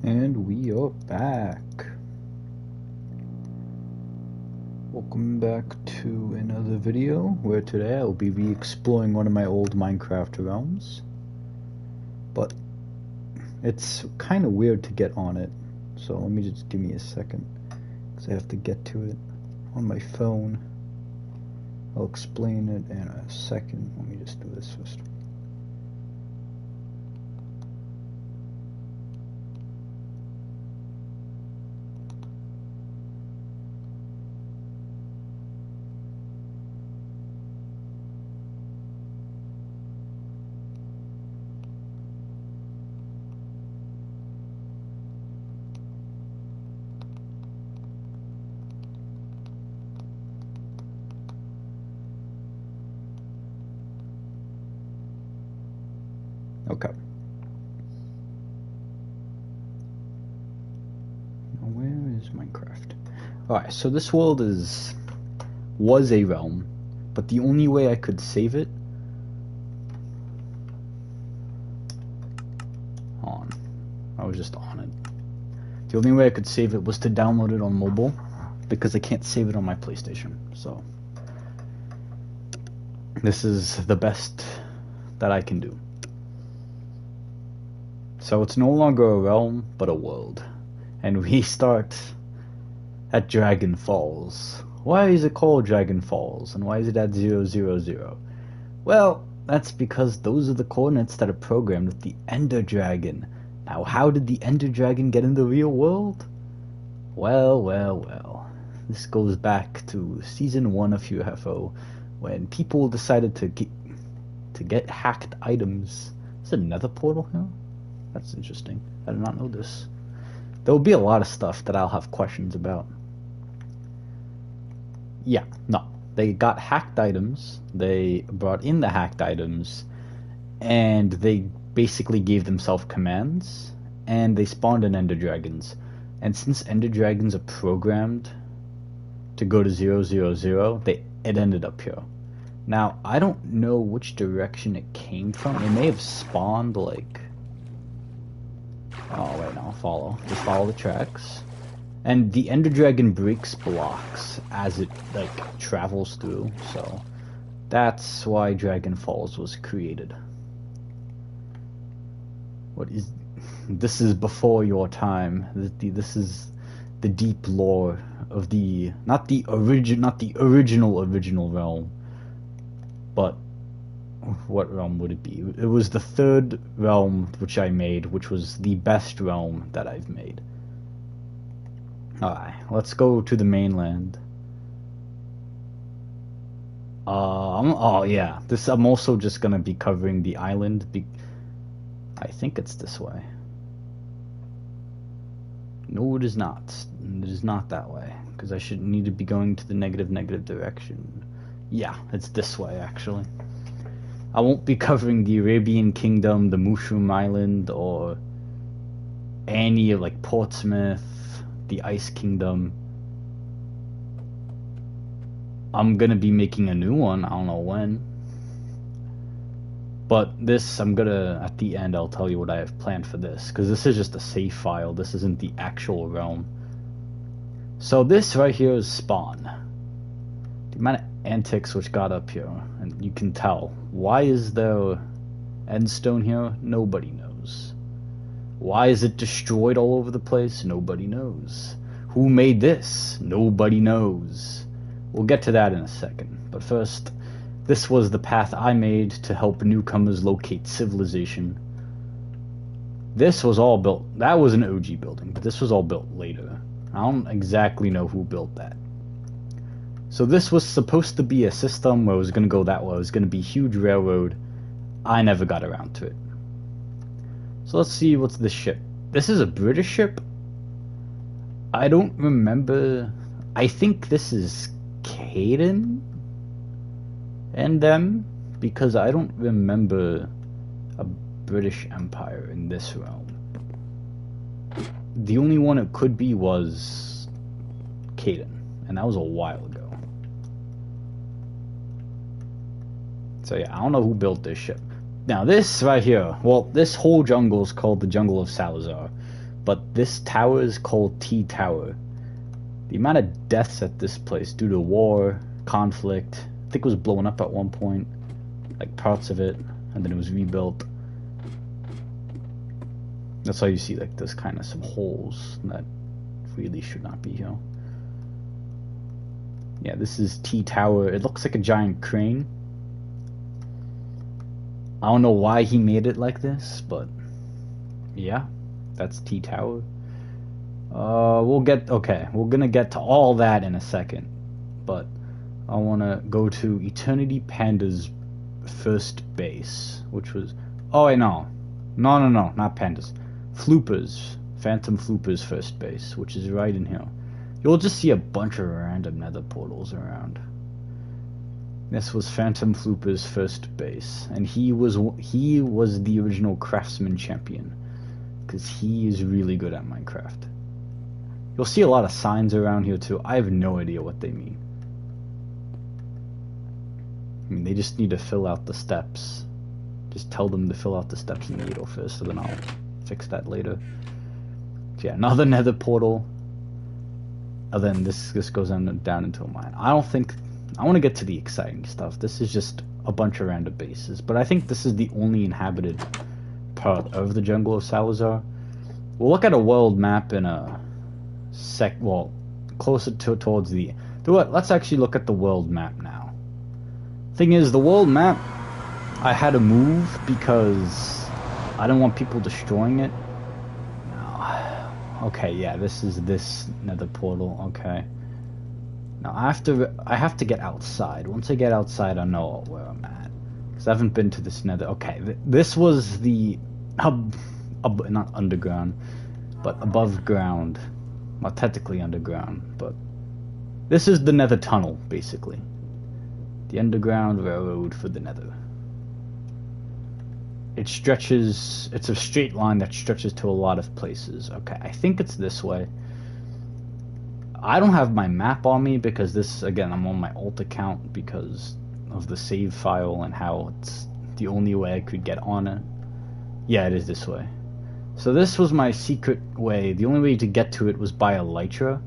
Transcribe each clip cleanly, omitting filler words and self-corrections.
And we are back. Welcome back to another video where today I'll be re-exploring one of my old Minecraft realms. But it's kind of weird to get on it, so let me just give me a second because I have to get to it on my phone. I'll explain it in a second. Let me just do this first. Okay. Now where is Minecraft? Alright, so this world was a realm, but the only way I could save it I was just on it. The only way I could save it was to download it on mobile, because I can't save it on my PlayStation. So this is the best that I can do. So it's no longer a realm, but a world. And we start at Dragon Falls. Why is it called Dragon Falls? And why is it at 000? Well, that's because those are the coordinates that are programmed with the Ender Dragon. Now, how did the Ender Dragon get in the real world? Well. This goes back to Season 1 of Hueffo, when people decided to get hacked items. Is there another portal here? That's interesting. I did not know this. There will be a lot of stuff that I'll have questions about. Yeah, no. They got hacked items, they brought in the hacked items, and they basically gave themselves commands, and they spawned in Ender Dragons. And since Ender Dragons are programmed to go to 000, it ended up here. Now, I don't know which direction it came from. It may have spawned, like... Oh, wait, no, follow. Just follow the tracks. And the Ender Dragon breaks blocks as it, like, travels through, so... That's why Dragon Falls was created. What is... This is before your time. This is the deep lore of the... Not the original realm. But... What realm would it be? It was the third realm which I made, which was the best realm that I've made. Alright, let's go to the mainland. Oh yeah, I'm also just gonna be covering the island. I think it's this way. No, it is not. It is not that way, because I should need to be going to the negative direction. Yeah, it's this way actually. I won't be covering the Arabian Kingdom, the Mushroom Island, or any of like Portsmouth, the Ice Kingdom. I'm gonna be making a new one, I don't know when. But this, at the end, I'll tell you what I have planned for this, because this is just a save file, this isn't the actual realm. So this right here is spawn. The amount of antics which got up here, and you can tell. Why is there endstone here? Nobody knows. Why is it destroyed all over the place? Nobody knows. Who made this? Nobody knows. We'll get to that in a second, but first, this was the path I made to help newcomers locate civilization. This was all built, that was an OG building, but this was all built later. I don't exactly know who built that. So this was supposed to be a system where it was going to go that way. It was going to be a huge railroad. I never got around to it. So let's see what's this ship. This is a British ship? I don't remember. I think this is Caden and them, because I don't remember a British Empire in this realm. The only one it could be was Caden, and that was a while ago. So yeah, I don't know who built this ship. Now this right here, well, this whole jungle is called the Jungle of Salazar, but this tower is called T Tower. The amount of deaths at this place due to war, conflict, I think it was blown up at one point, like parts of it, and then it was rebuilt. That's why you see like there's kind of some holes that really should not be here. Yeah, this is T Tower. It looks like a giant crane. I don't know why he made it like this, but yeah, that's T Tower. We're gonna get to all that in a second, but I wanna go to Eternity Panda's first base, which was, oh wait, no, not Panda's, Flooper's, Phantom Flooper's first base, which is right in here. You'll just see a bunch of random nether portals around. This was Phantom Flooper's first base, and he was the original craftsman champion, because he is really good at Minecraft. You'll see a lot of signs around here too. I have no idea what they mean. I mean, they just need to fill out the steps. Just tell them to fill out the steps in the needle first, so then I'll fix that later. So yeah, another nether portal. And then this goes down into a mine. I want to get to the exciting stuff. This is just a bunch of random bases, but I think this is the only inhabited part of the jungle of Salazar. We'll look at a world map in a closer towards the let's actually look at the world map now. Thing is, the world map, I had to move because I didn't want people destroying it. Okay, yeah, this is this nether portal. Okay. Now I have to get outside. Once I get outside, I know where I'm at, because I haven't been to this nether. Okay, this was the not underground, but above ground. Well, technically underground, but this is the nether tunnel, basically. The underground railroad for the nether. It stretches, it's a straight line that stretches to a lot of places. Okay, I think it's this way. I don't have my map on me because this, again, I'm on my alt account because of the save file and how it's the only way I could get on it. Yeah, it is this way. So this was my secret way. The only way to get to it was by elytra.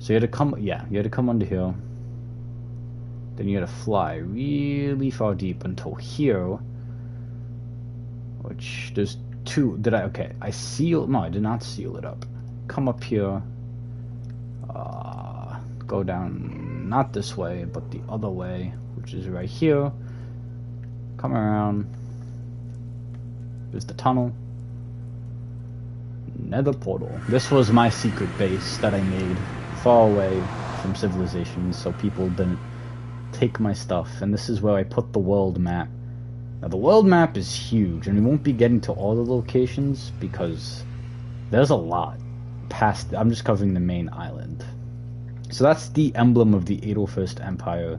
So you had to come, yeah, you had to come under here. Then you had to fly really far deep until here. Which, there's two, okay, I did not seal it up. Come up here. Go down, not this way, but the other way, which is right here. Come around. There's the tunnel. Nether portal. This was my secret base that I made far away from civilization, so people didn't take my stuff. And this is where I put the world map. Now the world map is huge, and we won't be getting to all the locations because there's a lot past. I'm just covering the main island. So that's the emblem of the 801st Empire,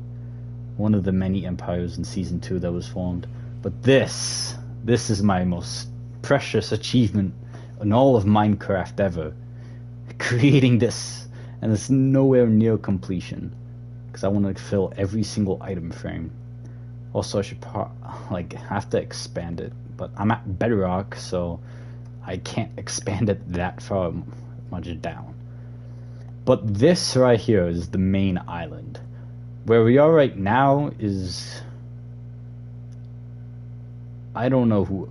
one of the many empires in Season 2 that was formed. But this is my most precious achievement in all of Minecraft ever. Creating this, and it's nowhere near completion, because I want to fill every single item frame. Also, I should have to expand it, but I'm at bedrock, so I can't expand it that far much down. But this right here is the main island. Where we are right now is, I don't know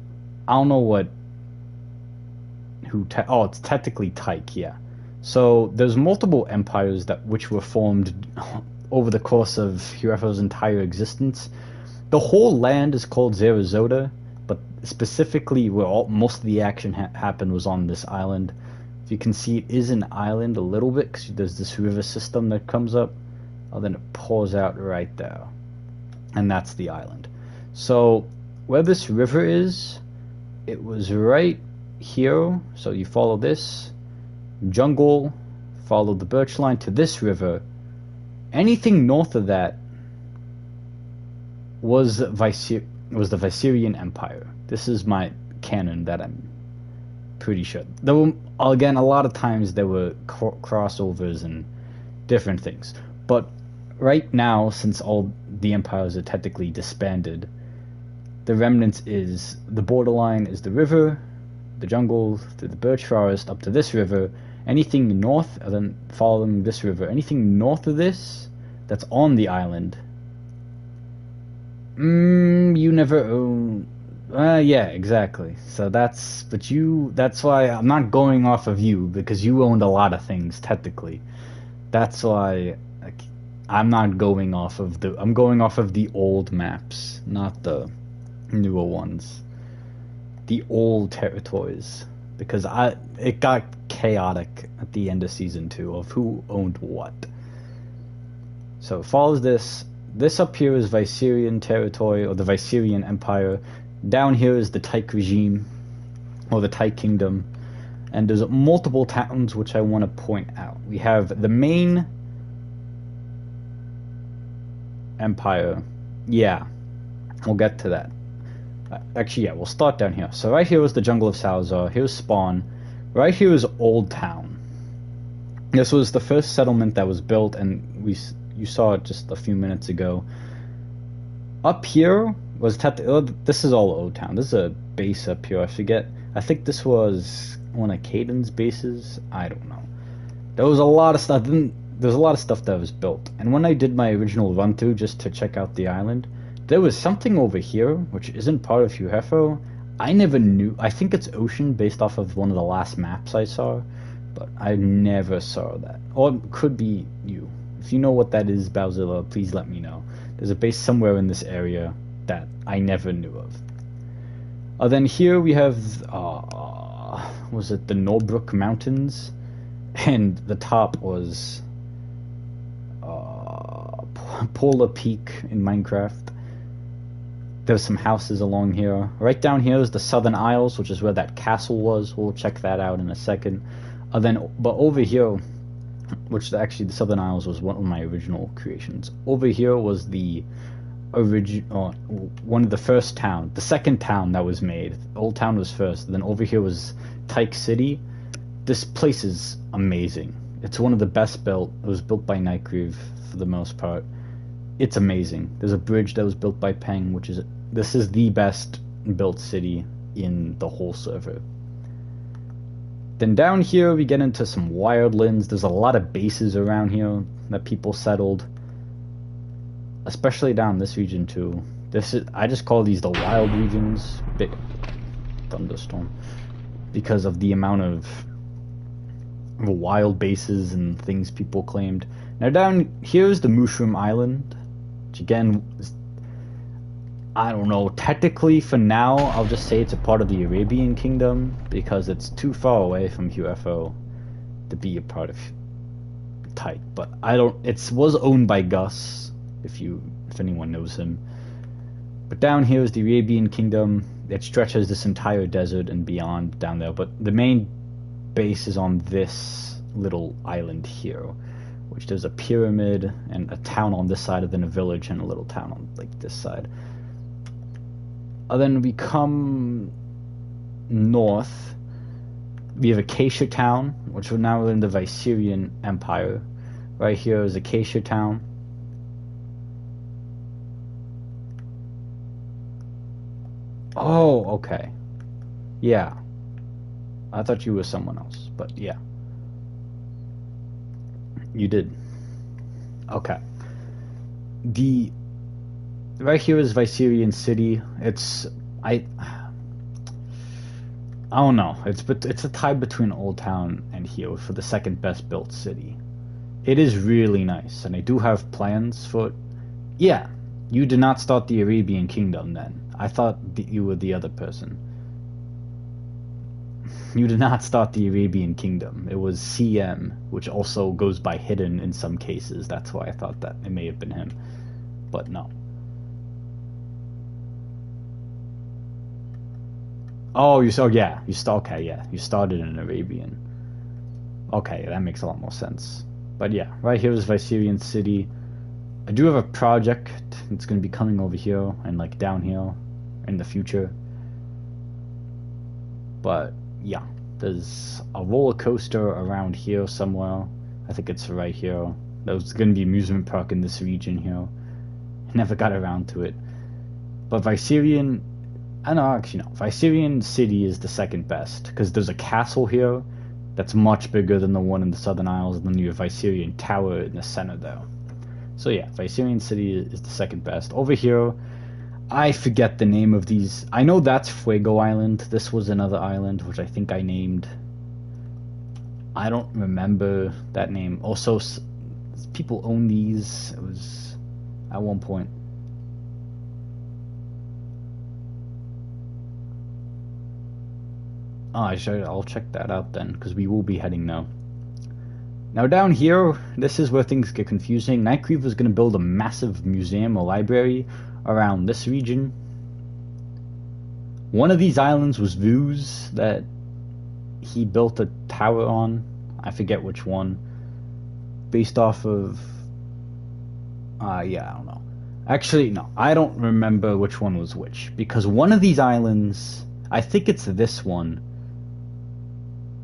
it's technically Tyche, yeah. So there's multiple empires which were formed over the course of Hueffo's entire existence. The whole land is called Zarazoda, but specifically where most of the action happened was on this island. If you can see, it is an island a little bit, because there's this river system that comes up, and then it pours out right there. And that's the island. So where this river is, it was right here. So you follow this jungle, follow the birch line to this river. Anything north of that was the Viserian Empire. This is my canon that I'm pretty sure. There were, again, a lot of times there were crossovers and different things. But right now, since all the empires are technically disbanded, the remnants is, the borderline is the river, the jungle, through the birch forest, up to this river. Anything north, and then following this river, anything north of this that's on the island, you never own. Yeah, exactly. So that's why I'm not going off of you, because you owned a lot of things technically. That's why I'm not going off of I'm going off of the old maps, not the newer ones. The old territories, because it got chaotic at the end of season 2 of who owned what. So it follows this. This up here is Viserion territory, or the Viserion Empire. Down here is the Tyke regime, or the Tyke Kingdom. And there's multiple towns which I want to point out. We have the main empire. Yeah, we'll get to that. Actually, yeah, we'll start down here. So right here is the Jungle of Salazar. Here's Spawn. Right here is Old Town. This was the first settlement that was built, and you saw it just a few minutes ago. Up here was this is all Old Town. This is a base up here. I forget. I think this was one of Caden's bases. I don't know. There was a lot of stuff. There's a lot of stuff that was built. And when I did my original run through just to check out the island, there was something over here which isn't part of Hueffo. I never knew. I think it's ocean based off of one of the last maps I saw, but I never saw that. Or it could be you. If you know what that is, Bowzilla, please let me know. There's a base somewhere in this area that I never knew of. Then here we have, was it the Norbrook Mountains? And the top was Polar Peak in Minecraft. There's some houses along here. Right down here is the Southern Isles, which is where that castle was. We'll check that out in a second. But over here, which actually the Southern Isles was one of my original creations. Over here was the one of the first town, the second town that was made. Old Town was first. Then over here was Tyke City. This place is amazing. It's one of the best built. It was built by Nightgrieve for the most part. It's amazing. There's a bridge that was built by Peng, this is the best built city in the whole server. Then down here we get into some wildlands. There's a lot of bases around here that people settled, especially down this region too. I just call these the wild regions. Big thunderstorm, because of the amount of wild bases and things people claimed. Now down here's the Mushroom Island, which again, I don't know, technically for now I'll just say it's a part of the Arabian Kingdom, because it's too far away from Hueffo to be a part of Tyke. But it was owned by Gus, if anyone knows him. But down here is the Arabian Kingdom. It stretches this entire desert and beyond down there, but the main base is on this little island here, which there's a pyramid and a town on this side, and then a village and a little town on like this side. Then we come north. We have Acacia Town, which we're now in the Viserion Empire. Right here is Acacia Town. Oh, okay. Yeah. I thought you were someone else, but yeah. You did. Okay. Right here is Viserion City. I don't know. It's a tie between Old Town and here for the second best built city. It is really nice, and I do have plans for it. Yeah, you did not start the Arabian Kingdom then. I thought you were the other person. You did not start the Arabian Kingdom. It was CM, which also goes by Hidden in some cases. That's why I thought that it may have been him. But no. Oh, you started in Arabian. Okay, that makes a lot more sense. But yeah, right here is Viserion City. I do have a project that's going to be coming over here and like down here in the future. But yeah, there's a roller coaster around here somewhere. I think it's right here. There's going to be an amusement park in this region here. Never got around to it. But Viserion, I know, actually no. Viserion City is the second best, because there's a castle here that's much bigger than the one in the Southern Isles, and then you have Viserion Tower in the center there. So yeah, Viserion City is the second best. Over here, I forget the name of these. I know that's Fuego Island. This was another island, which I think I named. I don't remember that name. Also, people own these. It was at one point. Oh, I'll check that out then, because we will be heading now. Now down here, this is where things get confusing. Nightcreever is going to build a massive museum or library around this region. One of these islands was Vu's that he built a tower on. I forget which one. Based off of... yeah, I don't know. Actually, no, I don't remember which one was which. Because one of these islands, I think it's this one.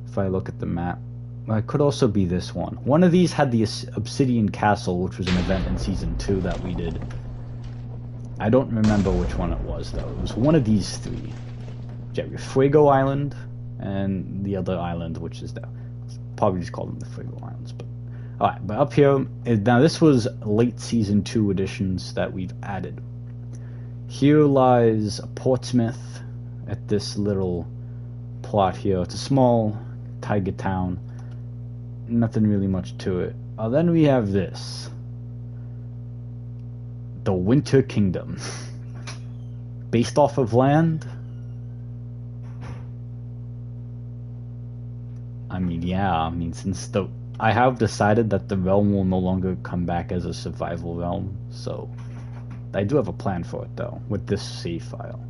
If I look at the map. Well, it could also be this one. One of these had the Obsidian Castle, which was an event in Season 2 that we did. I don't remember which one it was, though. It was one of these three. Fuego Island, and the other island, which is there. Probably just call them the Fuego Islands. But alright, but up here, now this was late Season 2 additions that we've added. Here lies Portsmouth at this little plot here. It's a small tiger town. Nothing really much to it. Then we have this. The Winter Kingdom. Based off of land? I mean, yeah, since I have decided that the realm will no longer come back as a survival realm, so I do have a plan for it, though, with this save file.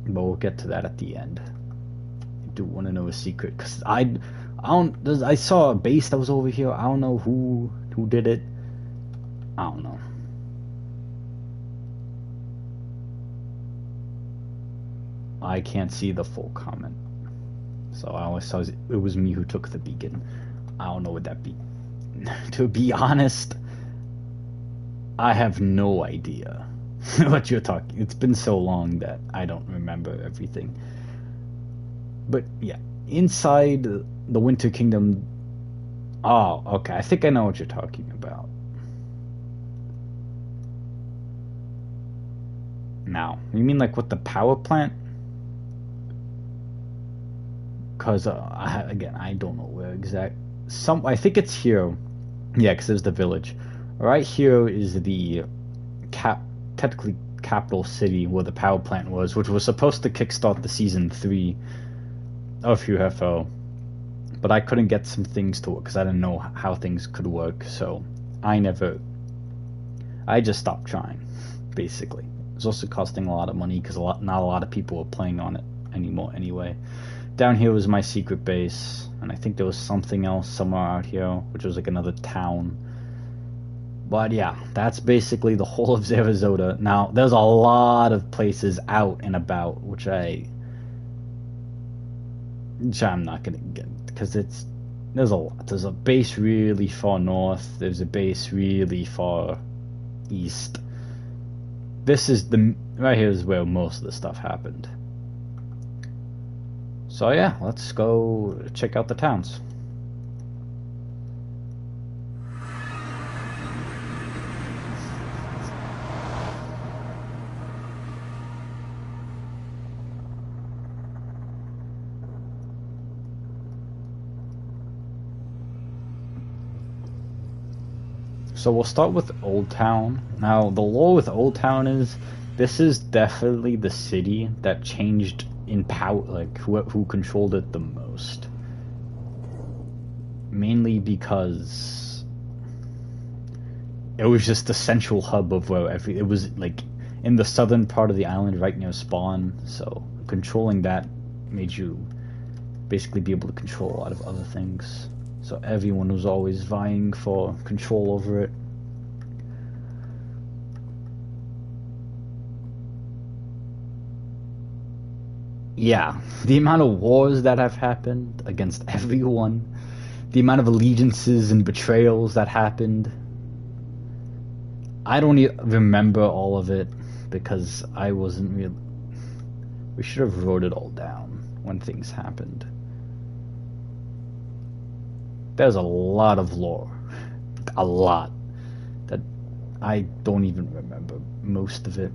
But we'll get to that at the end. I do want to know a secret, because I saw a base that was over here. I don't know who did it. I don't know. I can't see the full comment. So I always saw it was me who took the beacon. I don't know what that be. To be honest, I have no idea what you're talking. It's been so long that I don't remember everything. But yeah, inside the Winter Kingdom. Oh, okay. I think I know what you're talking about. Now, you mean like with the power plant? Because again, I don't know where exact. I think it's here. Yeah, because there's the village. Right here is the technically capital city where the power plant was, which was supposed to kickstart the Season 3 of Hueffo. But I couldn't get some things to work because I didn't know how things could work. So I just stopped trying, basically. It was also costing a lot of money because not a lot of people were playing on it anymore anyway. Down here was my secret base, and I think there was something else somewhere out here, which was like another town. But yeah, that's basically the whole of Arizona. Now, there's a lot of places out and about, which I'm not gonna get, because there's a lot. There's a base really far north. There's a base really far east. Right here is where most of the stuff happened. So yeah, let's go check out the towns. So we'll start with Old Town. Now, the lore with Old Town is, this is definitely the city that changed in power, like who controlled it the most. Mainly because it was just the central hub of where it was like in the southern part of the island right near spawn, so controlling that made you basically be able to control a lot of other things. So everyone was always vying for control over it. Yeah, the amount of wars that have happened against everyone, the amount of allegiances and betrayals that happened. I don't even remember all of it, because I wasn't real. We should have wrote it all down when things happened. There's a lot of lore. A lot. That I don't even remember most of it.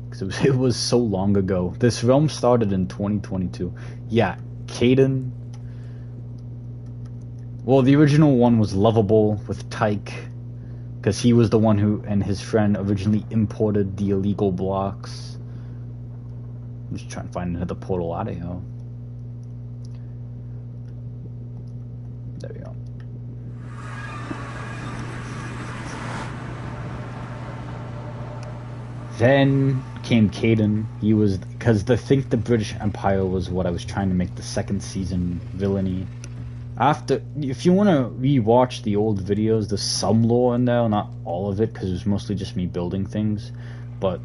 Because it was so long ago. This realm started in 2022. Yeah, Caden. Well, the original one was Lovable with Tyke. Because he was the one who and his friend originally imported the illegal blocks. I'm just trying to find another portal out of here. There we go. Then came Caden. He was because I think the British Empire was what I was trying to make the second season villainy. After, if you want to re-watch the old videos, there's some lore in there, not all of it, because it was mostly just me building things. But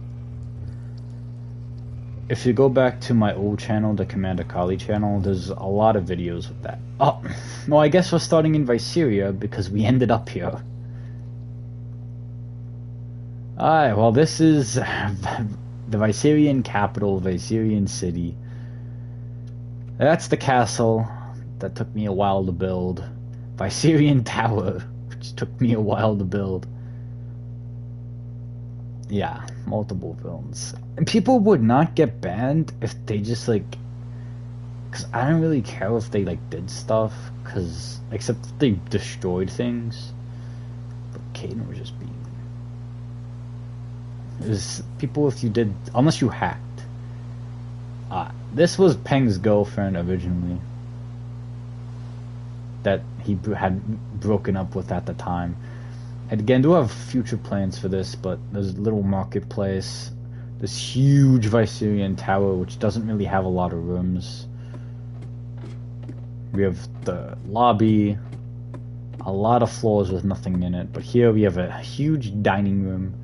if you go back to my old channel, the Commander Kali channel, there's a lot of videos with that. Oh, well, I guess we're starting in Viseria because we ended up here. Alright, well, this is the Viserian capital, Viserian city. That's the castle that took me a while to build. Viserian Tower, which took me a while to build. Yeah, multiple films. And people would not get banned if they just, like... Because I don't really care if they, like, did stuff. Because, except if they destroyed things. But Caden was just being... It was people if you did... Unless you hacked. This was Peng's girlfriend originally. That he had broken up with at the time. And again, do have future plans for this, but there's a little marketplace, this huge Viserian tower, which doesn't really have a lot of rooms. We have the lobby, a lot of floors with nothing in it, but here we have a huge dining room,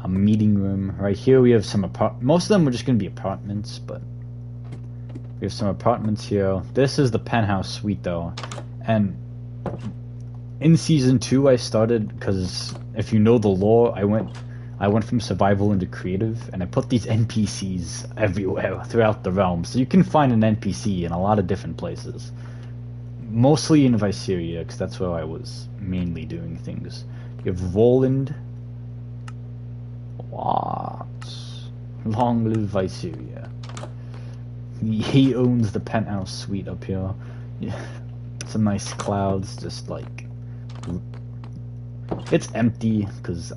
a meeting room. Right here we have some most of them are just going to be apartments, but we have some apartments here. This is the penthouse suite though, and in season 2 I started, because if you know the lore, I went from survival into creative, and I put these NPCs everywhere throughout the realm, so you can find an NPC in a lot of different places, mostly in Viseria, because that's where I was mainly doing things. You have Roland. What? Long live Viseria. He owns the penthouse suite up here. Yeah. Some nice clouds, just like... It's empty, because,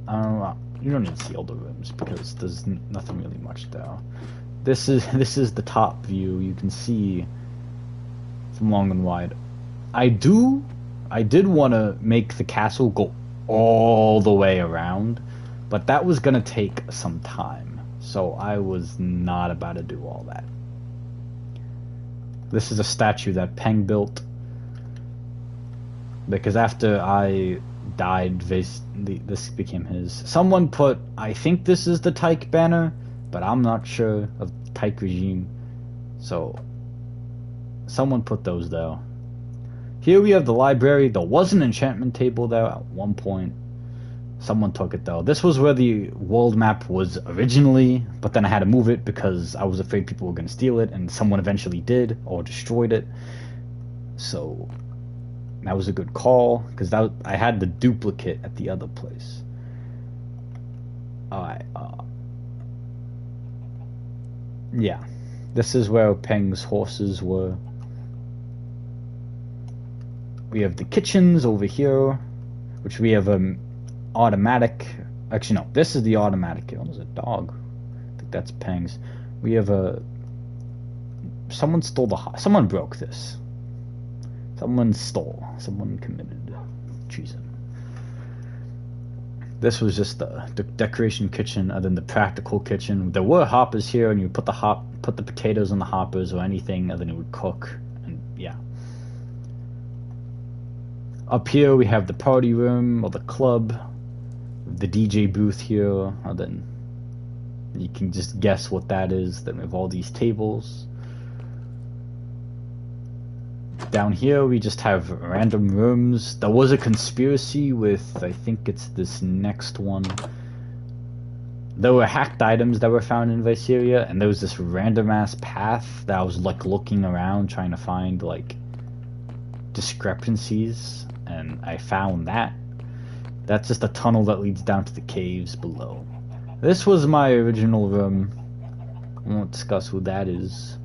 I don't know, you don't need to see all the rooms, because there's nothing really much there. This is the top view, you can see from long and wide. I did want to make the castle go all the way around, but that was going to take some time, so I was not about to do all that. This is a statue that Peng built, because after I died, this became his. Someone put, I think this is the Tyke banner, but I'm not sure of Tyke regime, so someone put those there. Here we have the library. There was an enchantment table there at one point. Someone took it though. This was where the world map was originally, but then I had to move it because I was afraid people were going to steal it, and someone eventually did, or destroyed it. So that was a good call, because I had the duplicate at the other place. Alright, yeah. This is where Peng's horses were. We have the kitchens over here, which we have automatic. Actually, no, this is the automatic. Oh, there's a dog. I think that's Peng's. We have someone stole someone broke this. Someone stole. Someone committed treason. This was just the decoration kitchen, and then the practical kitchen. There were hoppers here, and you put the potatoes in the hoppers or anything, and then it would cook. And yeah. Up here we have the party room or the club, the DJ booth here, and then you can just guess what that is. Then we have all these tables. Down here we just have random rooms. There was a conspiracy with, I think it's this next one. there were hacked items that were found in Viseria, and there was this random ass path that I was like looking around trying to find like discrepancies, and I found that. That's just a tunnel that leads down to the caves below. This was my original room. I won't discuss who that is.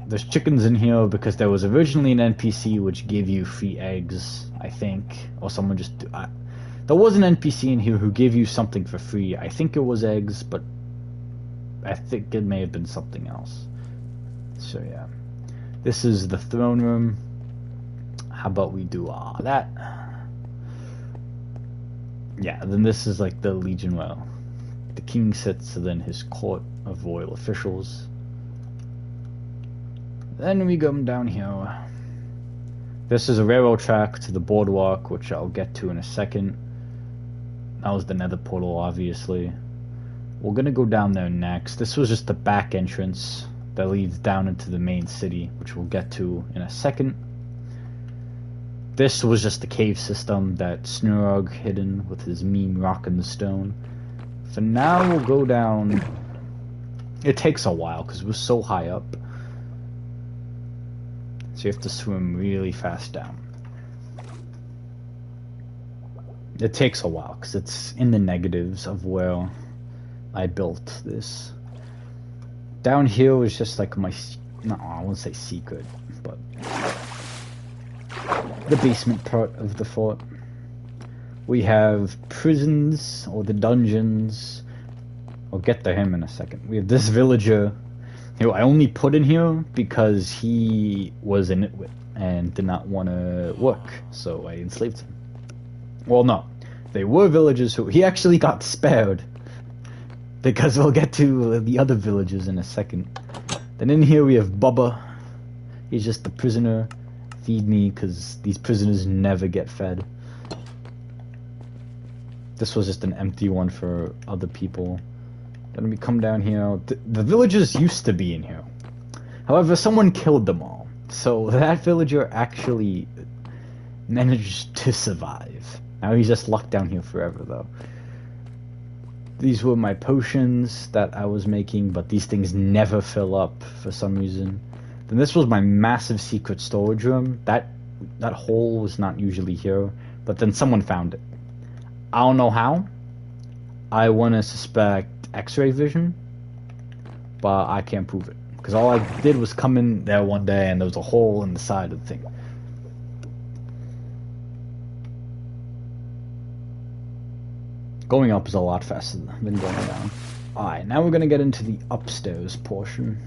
There's chickens in here because there was originally an NPC which gave you free eggs, I think, or someone just... there was an NPC in here who gave you something for free. I think it was eggs, but I think it may have been something else. So yeah. This is the throne room. How about we do that? Yeah, then this is like the Legion where the king sits, and then his court of royal officials. Then we come down here. This is a railroad track to the boardwalk, which I'll get to in a second. That was the nether portal, obviously. We're gonna go down there next. This was just the back entrance that leads down into the main city, which we'll get to in a second. This was just the cave system that Snurog hidden with his mean rock in the stone. For now, we'll go down. It takes a while because we're so high up. So you have to swim really fast down. It takes a while because it's in the negatives of where I built this. Down here was just like my, no, I won't say secret, but the basement part of the fort. We have prisons, or the dungeons. I'll get to him in a second. We have this villager who I only put in here because he was a nitwit and did not want to work, so I enslaved him. Well, no. They were villagers who... He actually got spared, because we'll get to the other villagers in a second. Then in here we have Bubba. He's just the prisoner. Feed me, because these prisoners never get fed. This was just an empty one for other people. Then we come down here. The villagers used to be in here. However, someone killed them all. So that villager actually managed to survive. Now he's just locked down here forever, though. These were my potions that I was making, but these things never fill up for some reason. Then this was my massive secret storage room. That hole was not usually here, but then someone found it. I don't know how. I want to suspect X-ray vision, but I can't prove it. Because all I did was come in there one day and there was a hole in the side of the thing. Going up is a lot faster than going down. Alright, now we're going to get into the upstairs portion.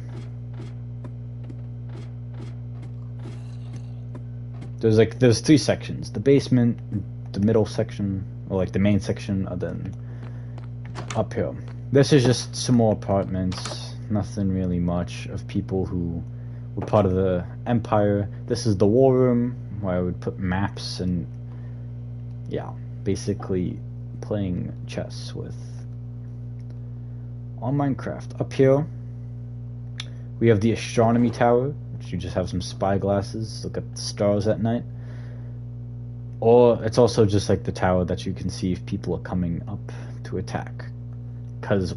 There's three sections. The basement, the middle section, or like the main section, and then up here. This is just some more apartments. Nothing really much of people who were part of the Empire. This is the war room where I would put maps and yeah, basically playing chess with on Minecraft. Up here we have the astronomy tower, which you just have some spy glasses, look at the stars at night. Or it's also just like the tower that you can see if people are coming up to attack. Because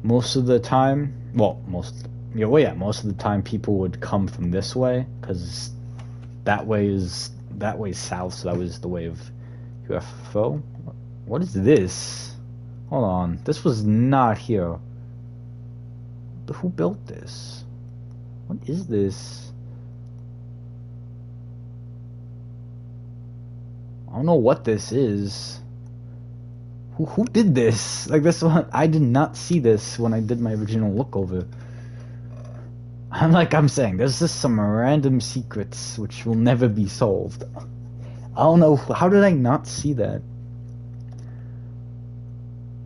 most of the time, most of the time people would come from this way, because that way is south, so that was the way of Hueffo. What is this? Hold on, this was not here. Who built this? What is this? I don't know what this is. Who did this? Like this one, I did not see this when I did my original lookover. I'm saying, there's just some random secrets which will never be solved. I don't know, how did I not see that?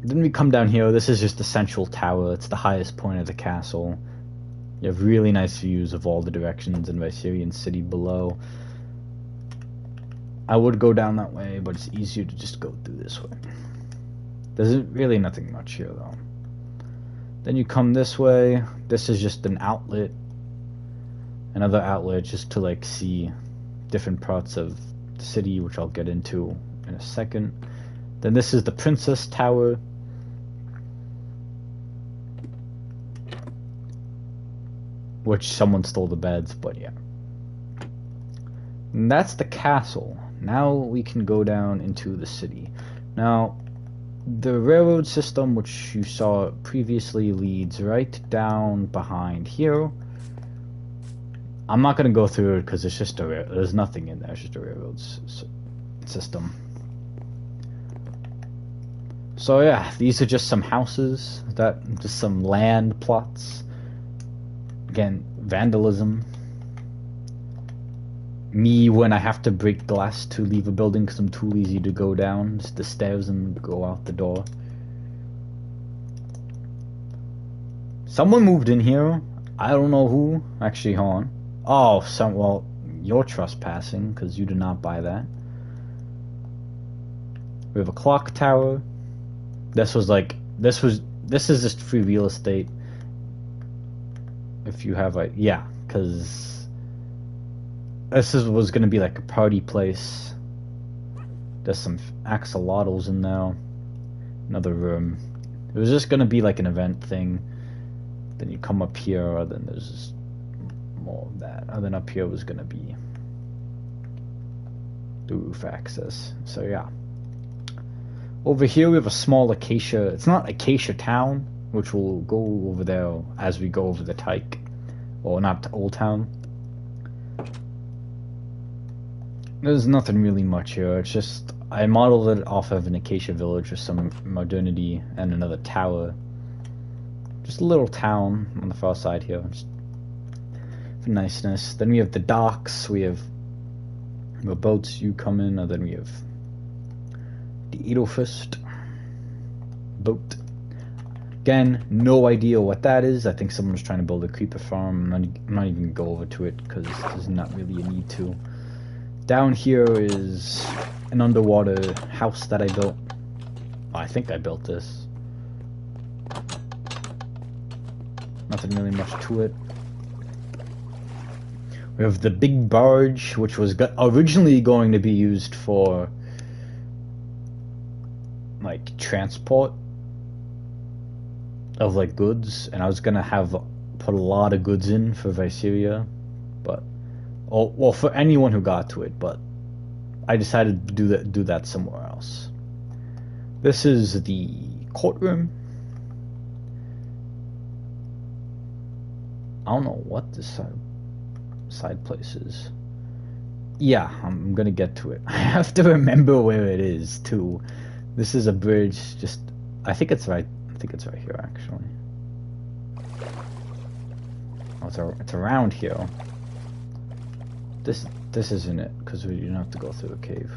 Then we come down here. This is just the central tower. It's the highest point of the castle. You have really nice views of all the directions in Viserian City below. I would go down that way, but it's easier to just go through this way. There's really nothing much here, though. Then you come this way. This is just an outlet. Another outlet just to, like, see different parts of the city, which I'll get into in a second. Then this is the Princess Tower. Which someone stole the beds, but yeah. And that's the castle. Now we can go down into the city. Now, the railroad system, which you saw previously, leads right down behind here. I'm not going to go through it because it's just there's nothing in there. It's just a railroad system. So yeah, these are just some houses, just some land plots. Again, vandalism. Me when I have to break glass to leave a building because I'm too lazy to go down the stairs and go out the door. Someone moved in here. I don't know who. Actually, hold on. Oh, well, you're trespassing because you did not buy that. We have a clock tower. This is just free real estate. If you have because was gonna be like a party place. There's some axolotls in there. Another room. It was just gonna be like an event thing. Then you come up here, then there's just more of that. And then up here was gonna be the roof access. So yeah. Over here we have a small acacia. It's not Acacia Town, which we'll go over there as we go over the Tyke. Or not to Old Town. There's nothing really much here. It's just I modeled it off of an acacia village with some modernity and another tower. Just a little town on the far side here. Just for niceness. Then we have the docks. We have the boats you come in. And then we have the Edelfist boat. Again, no idea what that is. I think someone's trying to build a creeper farm. I'm not even going to go over to it because there's not really a need to. Down here is an underwater house that I built. Oh, I think I built this. Nothing really much to it. We have the big barge, which was originally going to be used for like transport of like goods, and I was gonna put a lot of goods in for Viseria, but well, for anyone who got to it, but I decided to do that somewhere else. This is the courtroom. I don't know what this side place is. Yeah, I'm gonna get to it. I have to remember where it is too. This is a bridge. I think it's right here actually. Oh, it's around here. This isn't it because we don't have to go through a cave.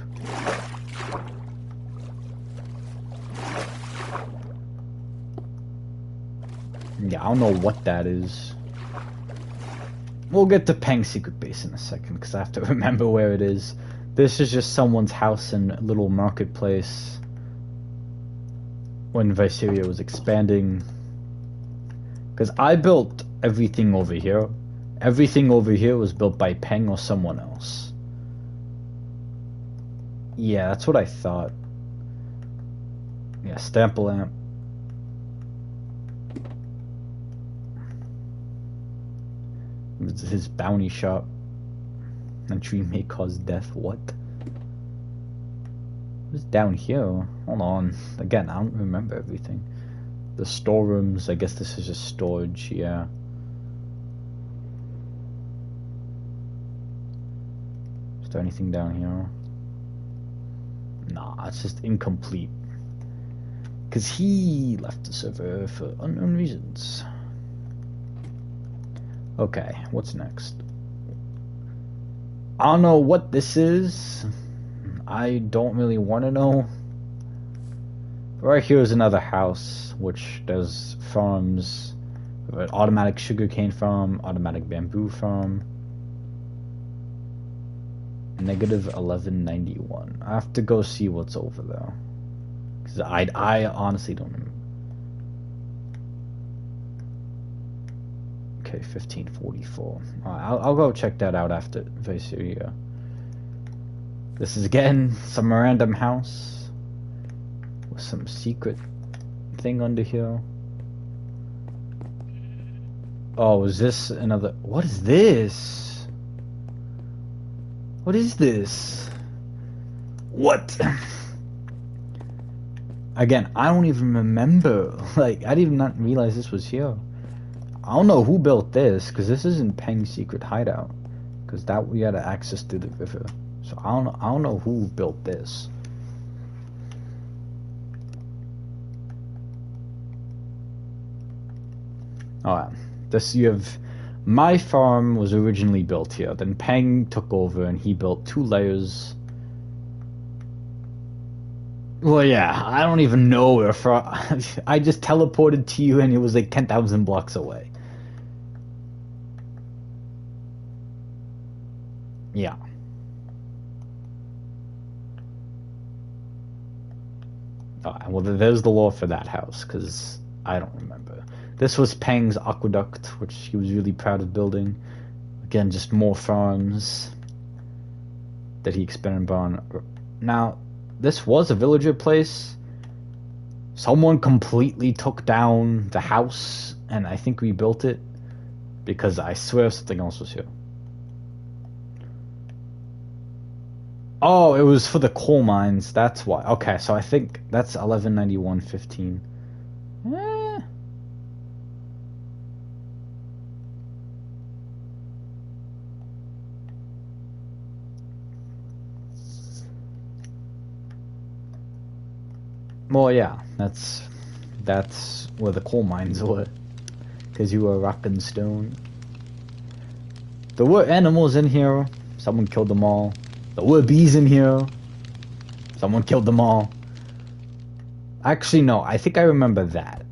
Yeah, I don't know what that is. We'll get to Peng's secret base in a second because I have to remember where it is. This is just someone's house in a little marketplace when Viseria was expanding. Because I built everything over here. Everything over here was built by Peng or someone else. Yeah, that's what I thought. Yeah, stamp lamp. His bounty shop. A tree may cause death. What? What's down here? Hold on. Again, I don't remember everything. The storerooms. I guess this is just storage. Yeah. Is there anything down here? Nah, it's just incomplete. Because he left the server for unknown reasons. Okay, what's next? I don't know what this is. I don't really want to know. Right here is another house, which does farms. An automatic sugarcane farm, automatic bamboo farm. Negative 1191. I have to go see what's over there. Because I honestly don't know. Okay, 1544. I'll go check that out after Viseria. This is again some random house. some secret thing under here. Oh, is this another... What is this? What is this? What? Again, I don't even remember. Like, I didn't not realize this was here. I don't know who built this, because this isn't Peng's secret hideout. Because that we had access to the river. So I don't know who built this. Alright. This you have... My farm was originally built here. Then Peng took over and he built 2 layers. Well, yeah, I don't even know where from. I just teleported to you and it was like 10,000 blocks away. Yeah. Well, there's the law for that house, because I don't remember. This was Peng's aqueduct, which he was really proud of building. Again, just more farms that he expanded on. Now, this was a villager place. Someone completely took down the house, and I think rebuilt it, because I swear something else was here. Oh, it was for the coal mines, that's why. Okay, so I think that's 1191-15. Well, yeah, that's where the coal mines were, because you were rock and stone. There were animals in here. Someone killed them all. There were bees in here. Someone killed them all. Actually, no, I think I remember that.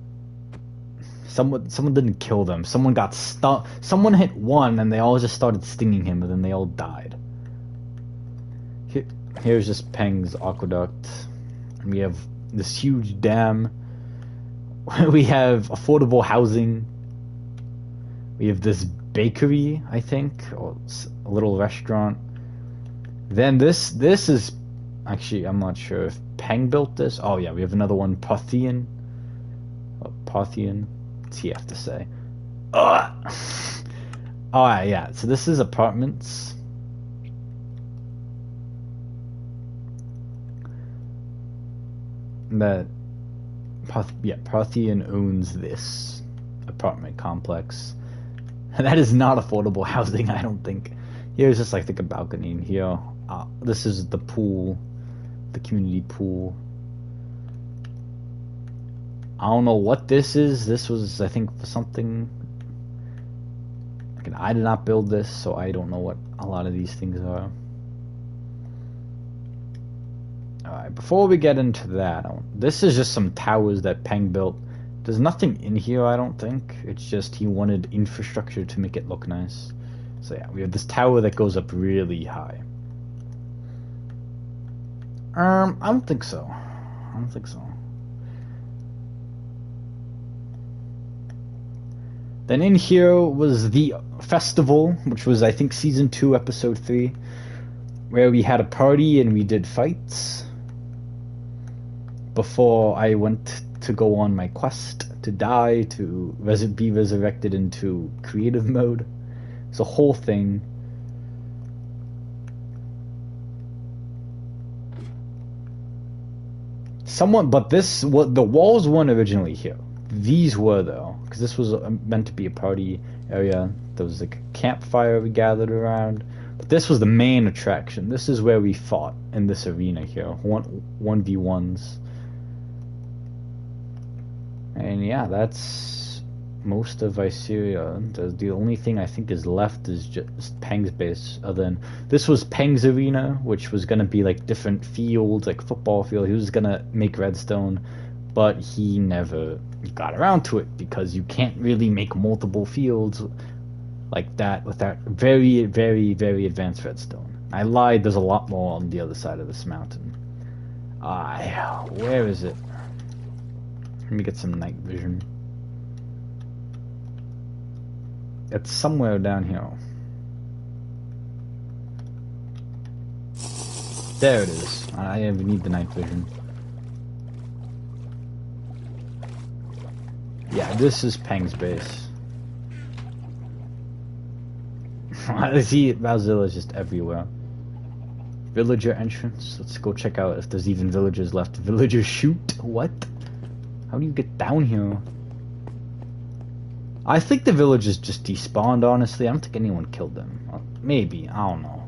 Someone didn't kill them. Someone got stung. Someone hit one, and they all just started stinging him, and then they all died. Here's just Peng's aqueduct. And we have this huge dam. We have affordable housing. We have this bakery, I think, or a little restaurant. Then this is actually, I'm not sure if Peng built this. Oh yeah, we have another one, Parthian. Parthian. What's he have to say? Oh yeah. So this is apartments. That Parthian owns this apartment complex. And that is not affordable housing, I don't think. Here's just like a balcony in here. This is the pool, the community pool. I don't know what this is. This was, I think, for something. Again, I did not build this, so I don't know what a lot of these things are. Alright, before we get into that, this is just some towers that Peng built. There's nothing in here, I don't think. It's just he wanted infrastructure to make it look nice. So yeah, we have this tower that goes up really high. I don't think so. I don't think so. Then in here was the festival, which was, I think, Season 2, Episode 3, where we had a party and we did fights before I went to go on my quest to die, to be resurrected into creative mode. It's a whole thing. But the walls weren't originally here. These were, though, because this was meant to be a party area. There was like a campfire we gathered around. But this was the main attraction. This is where we fought in this arena here. 1v1s. And yeah, that's most of Viseria. The only thing I think is left is just Peng's base. Other than this was Peng's arena, which was gonna be like different fields, like football field. He was gonna make redstone, but he never got around to it because you can't really make multiple fields like that with that very, very, very advanced redstone. I lied. There's a lot more on the other side of this mountain. Where is it? Let me get some night vision. It's somewhere down here. There it is. I need the night vision. Yeah, this is Peng's base. I see Valzilla's just everywhere. Villager entrance. Let's go check out if there's even villagers left. Villagers shoot? What? How do you get down here? I think the villagers just despawned, honestly. I don't think anyone killed them. Maybe. I don't know.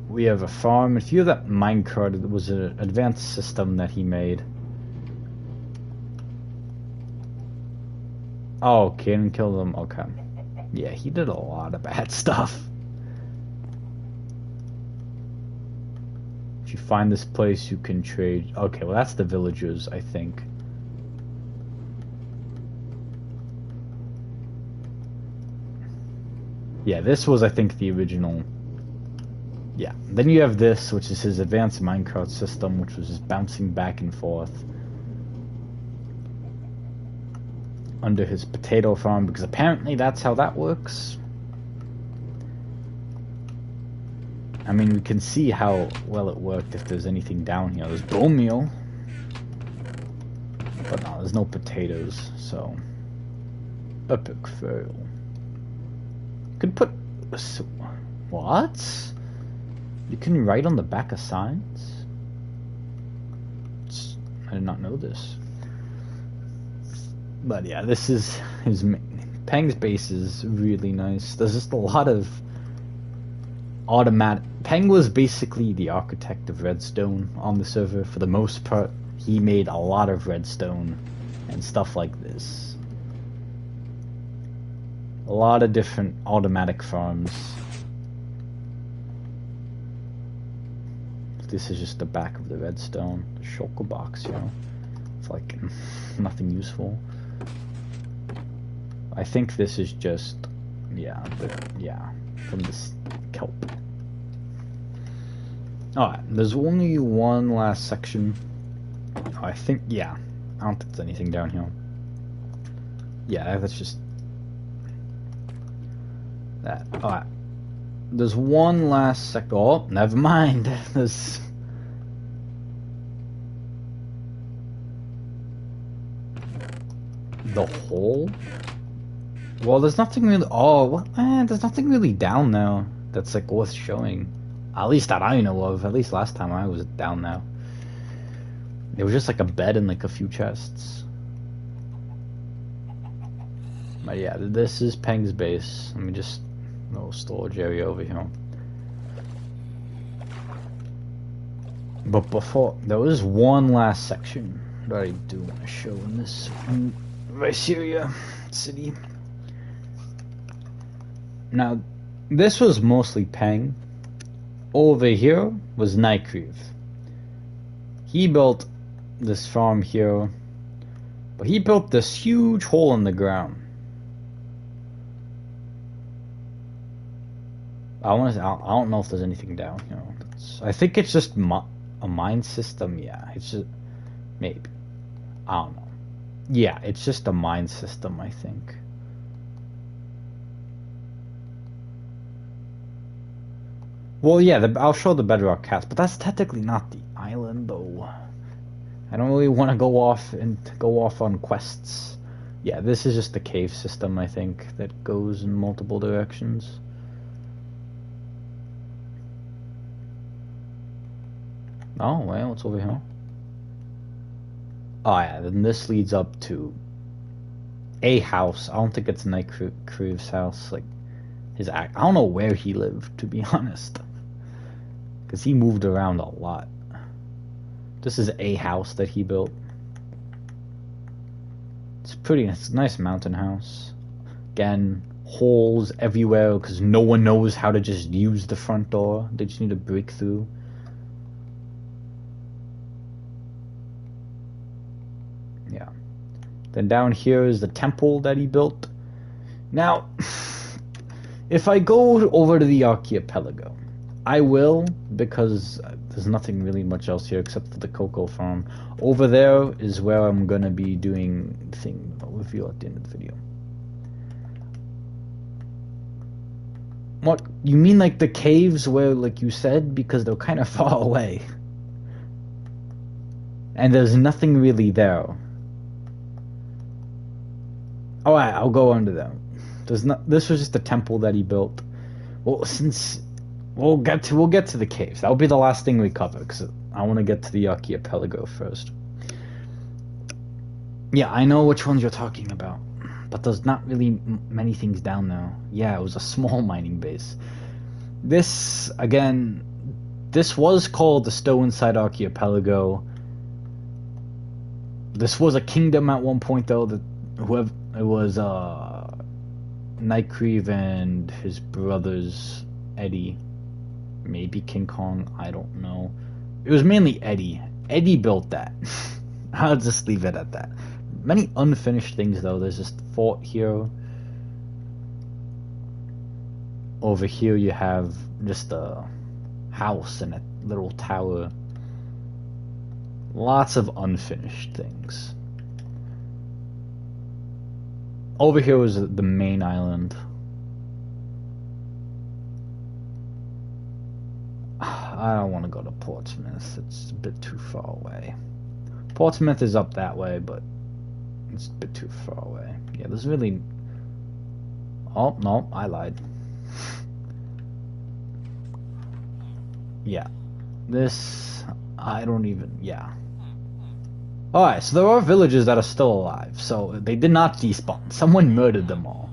We have a farm. If you have that minecart, it was an advanced system that he made. Oh, Caden killed them. Okay. Yeah, he did a lot of bad stuff. If you find this place, you can trade. Okay, well, that's the villagers, I think. Yeah, this was, I think, the original. Yeah. Then you have this, which is his advanced minecart system, which was just bouncing back and forth under his potato farm, because apparently that's how that works. I mean, we can see how well it worked if there's anything down here. There's bone meal, but no, there's no potatoes, so epic fail. Could put what? You can write on the back of signs? I did not know this. But yeah, this is his Peng's base is really nice. There's just a lot of automatic. Peng was basically the architect of redstone on the server for the most part. He made a lot of redstone and stuff like this. A lot of different automatic farms. This is just the back of the redstone, the shulker box, you know. It's like nothing useful. I think this is just, yeah, from this kelp. Alright, there's only one last section. I think, yeah, I don't think there's anything down here. Yeah, that's just that. Alright, there's one last oh, never mind. There's the hole. Well, there's nothing really. Oh, what? There's nothing really down there that's like worth showing. At least that I know of. At least last time I was down there, it was just like a bed and like a few chests. But yeah, this is Peng's base. Let me just little storage area over here. But before, there was one last section that I do want to show in this Viceria city. Now, this was mostly Peng. Over here was Nykriev. He built this farm here, but he built this huge hole in the ground. I don't know if there's anything down here. I think it's just a mine system. Yeah, it's just maybe. I don't know. Yeah, it's just a mine system, I think. Well, yeah, I'll show the bedrock cast, but that's technically not the island, though. I don't really want to go off on quests. Yeah, this is just the cave system, I think, that goes in multiple directions. Oh, well, what's over here? Oh, yeah, then this leads up to a house. I don't think it's Nightcreeve's house. Like, I don't know where he lived, to be honest. Because he moved around a lot. This is a house that he built. It's a nice mountain house. Again, holes everywhere because no one knows how to just use the front door. They just need to break through. Yeah. Then down here is the temple that he built. Now, if I go over to the archipelago, I will, because there's nothing really much else here except for the cocoa farm. Over there is where I'm gonna be doing the thing I'll reveal at the end of the video. What? You mean like the caves where, like you said, because they're kind of far away? And there's nothing really there. Alright, I'll go under there. This was just a temple that he built. Well, since we'll get to the caves. That'll be the last thing we cover, because I want to get to the archipelago first. Yeah, I know which ones you're talking about, but there's not really many things down there. Yeah, it was a small mining base. This, again, this was called the Stoneside Archipelago. This was a kingdom at one point, though. It was Nightcreeve and his brothers, Eddie. Maybe King Kong, I don't know. It was mainly Eddie. Eddie built that. I'll just leave it at that. Many unfinished things, though. There's this fort here. Over here you have just a house and a little tower. Lots of unfinished things. Over here was the main island. I don't want to go to Portsmouth. It's a bit too far away. Portsmouth is up that way, but it's a bit too far away. Yeah, there's really... Oh, no, I lied. Yeah. This... I don't even... Yeah. Alright, so there are villages that are still alive. So they did not despawn. Someone murdered them all.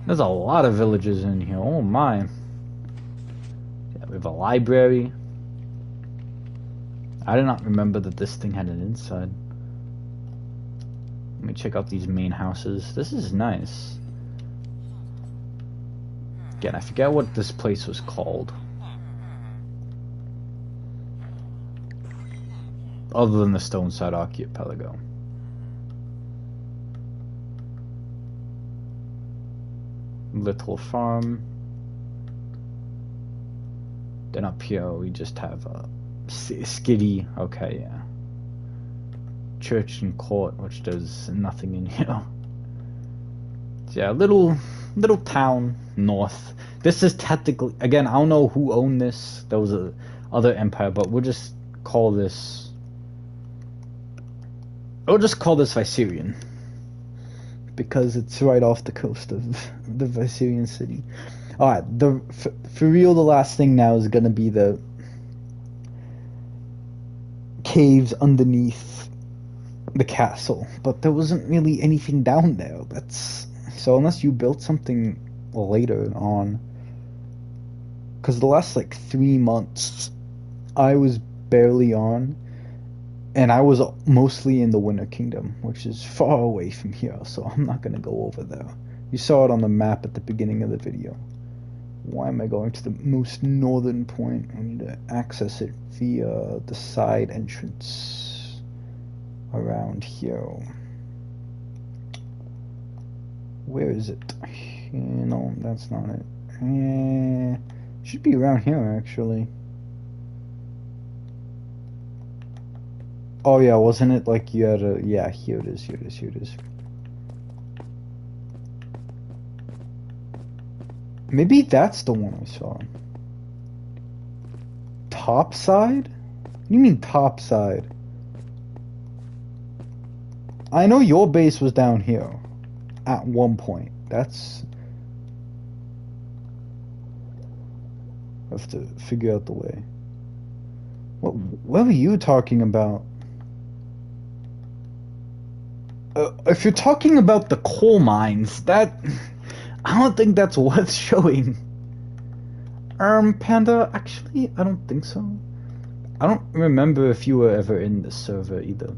There's a lot of villages in here. Oh my. Yeah, we have a library. I did not remember that this thing had an inside. Let me check out these main houses. This is nice. Again, I forget what this place was called. Other than the Stoneside Archipelago. Little farm. Then up here we just have a skiddy. Okay, yeah. Church and court, which does nothing in here. So yeah, little town north. This is technically, again, I don't know who owned this. There was a other empire, but we'll just call this. I'll just call this Viserion, because it's right off the coast of the Viserion city. Alright, for real, the last thing now is gonna be the caves underneath the castle, but there wasn't really anything down there. So unless you built something later on, because the last like 3 months I was barely on. And I was mostly in the Winter Kingdom, which is far away from here, so I'm not going to go over there. You saw it on the map at the beginning of the video. Why am I going to the most northern point? I need to access it via the side entrance around here. Where is it? No, that's not it. Should be around here, actually. Oh yeah, wasn't it like you had a... Yeah, here it is. Maybe that's the one I saw. Topside? What do you mean topside? I know your base was down here at one point. That's... I have to figure out the way. What were you talking about? If you're talking about the coal mines, I don't think that's worth showing. Panda, actually, I don't think so. I don't remember if you were ever in the server either.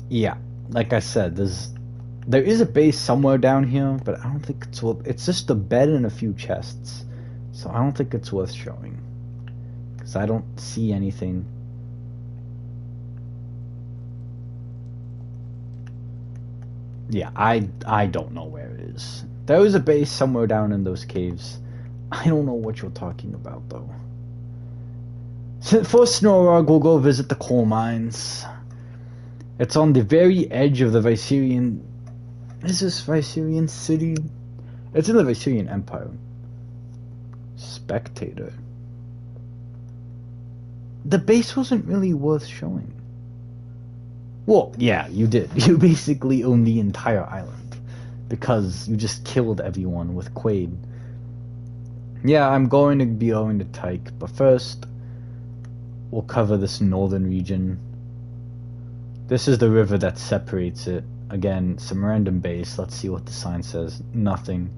Yeah, like I said, there is a base somewhere down here, but I don't think it's just a bed and a few chests. So I don't think it's worth showing. I don't see anything. Yeah, I don't know where it is. There is a base somewhere down in those caves. I don't know what you're talking about, though. So for Snorog, we'll go visit the coal mines. It's on the very edge of the Viserion... Is this Viserion city? It's in the Viserion Empire. Spectator. The base wasn't really worth showing. Well, yeah, you did. You basically own the entire island. Because you just killed everyone with Quaid. Yeah, I'm going to be going to Tyke, but first, we'll cover this northern region. This is the river that separates it. Again, some random base. Let's see what the sign says. Nothing.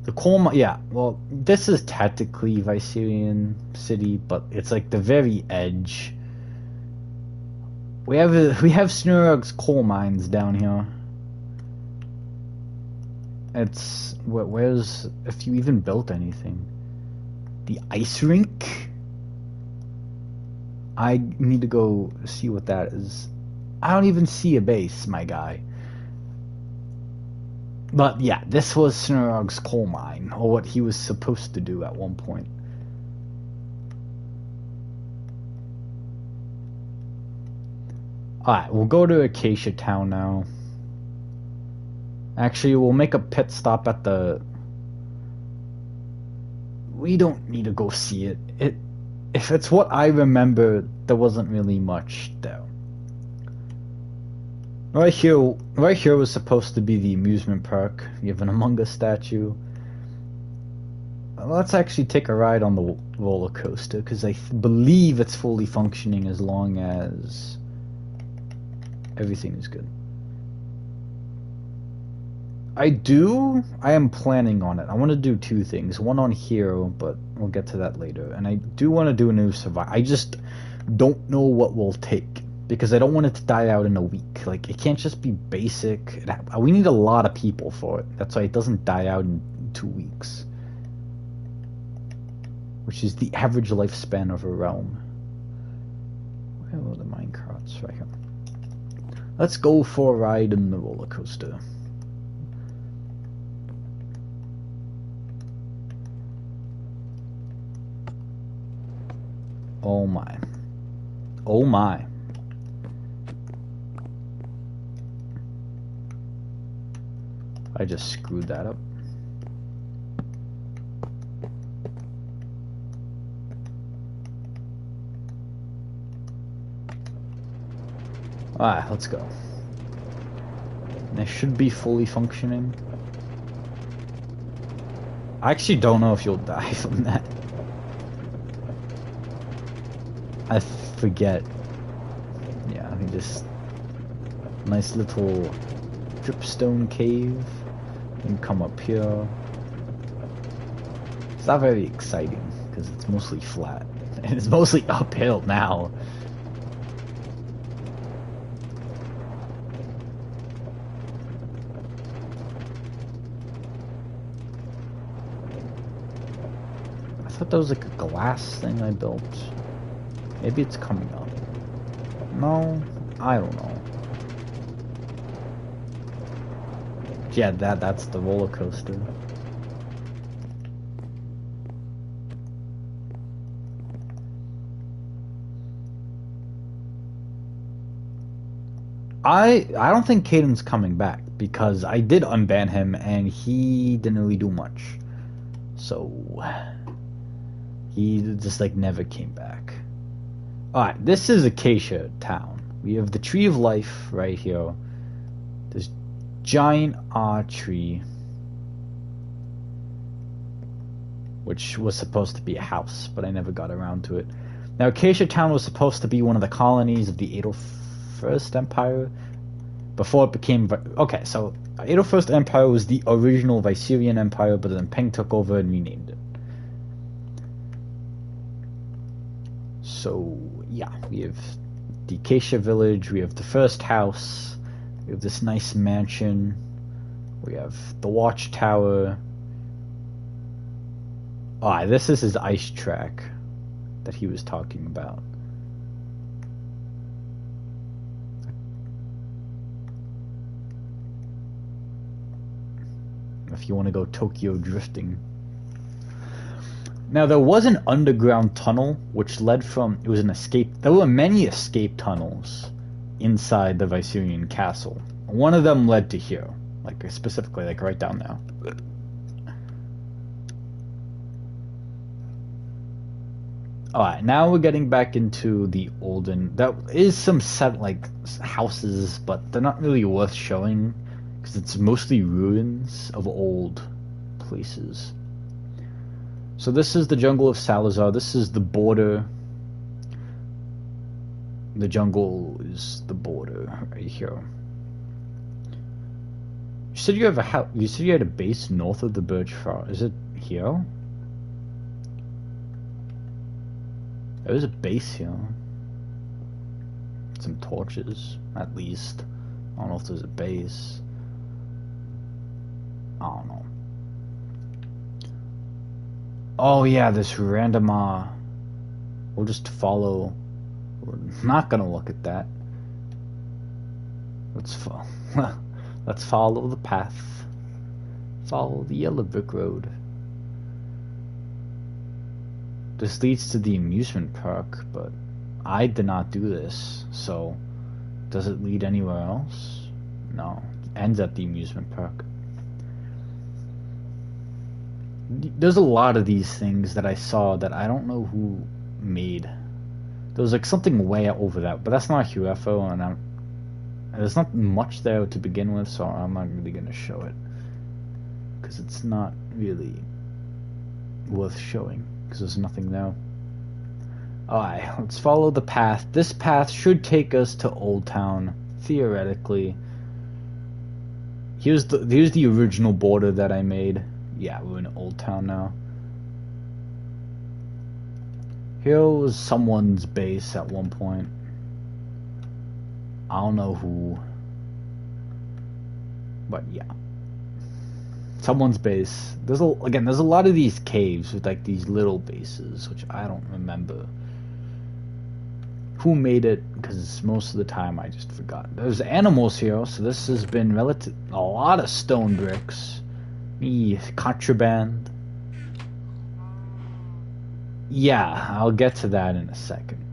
The coal yeah, well, this is technically Viserion City, but it's like the very edge. We have Snurug's coal mines down here. It's where's if you even built anything? The ice rink? I need to go see what that is. I don't even see a base, my guy. But yeah, this was Snurug's coal mine, or what he was supposed to do at one point. Alright, we'll go to Acacia Town now. Actually, we'll make a pit stop at the... We don't need to go see it. If it's what I remember, there wasn't really much there. Right here was supposed to be the amusement park. You have an Among Us statue. Let's actually take a ride on the roller coaster, because I believe it's fully functioning as long as everything is good. I am planning on it. I want to do two things. One on Hero, but we'll get to that later. And I do want to do a new Survivor. I just don't know what will take. Because I don't want it to die out in a week. Like, it can't just be basic. We need a lot of people for it. That's why it doesn't die out in 2 weeks. Which is the average lifespan of a realm. Where are the minecarts? Right here. Let's go for a ride in the roller coaster. Oh my. Oh my. I just screwed that up. Alright, let's go. This should be fully functioning. I actually don't know if you'll die from that. I forget. Yeah, I think this nice little dripstone cave. And come up here. It's not very exciting because it's mostly flat and it's mostly uphill now. I thought that was like a glass thing I built. Maybe it's coming up. No, I don't know. Yeah, that's the roller coaster. I don't think Caden's coming back because I did unban him and he didn't really do much. So he just like never came back. Alright, this is Acacia Town. We have the Tree of Life right here. This giant tree, which was supposed to be a house, but I never got around to it. Now, Acacia Town was supposed to be one of the colonies of the 801st Empire before it became... Okay, so 801st Empire was the original Viserion Empire, but then Peng took over and renamed it. So, yeah, we have the Acacia Village, we have the first house, we have this nice mansion, we have the watchtower. Ah, this is his ice track that he was talking about. If you want to go Tokyo drifting. Now there was an underground tunnel which led from, it was an escape, there were many escape tunnels inside the Viserion castle. One of them led to here, like specifically like right down there. Alright, now we're getting back into the olden, there is some set like houses, but they're not really worth showing because it's mostly ruins of old places. So this is the jungle of Salazar. This is the border. The jungle is the border right here. You said you have a house. You said you had a base north of the Birch Forest. Is it here? There's a base here. Some torches, at least. I don't know if there's a base. I don't know. Oh yeah, this random, we'll just follow, we're not gonna look at that. Let's follow the path. Follow the yellow brick road. This leads to the amusement park, but I did not do this, so does it lead anywhere else? No, it ends at the amusement park. There's a lot of these things that I saw that I don't know who made. There was like something way over that, but that's not Hueffo, and there's not much there to begin with, so I'm not really gonna show it because it's not really worth showing because there's nothing there. Alright, let's follow the path. This path should take us to Old Town, theoretically. Here's the original border that I made. Yeah, we're in Old Town now. Here was someone's base at one point. I don't know who. But yeah. Someone's base. There's a lot of these caves with like these little bases, which I don't remember who made it, because most of the time I just forgot. There's animals here, so this has been a lot of stone bricks. Contraband. Yeah, I'll get to that in a second.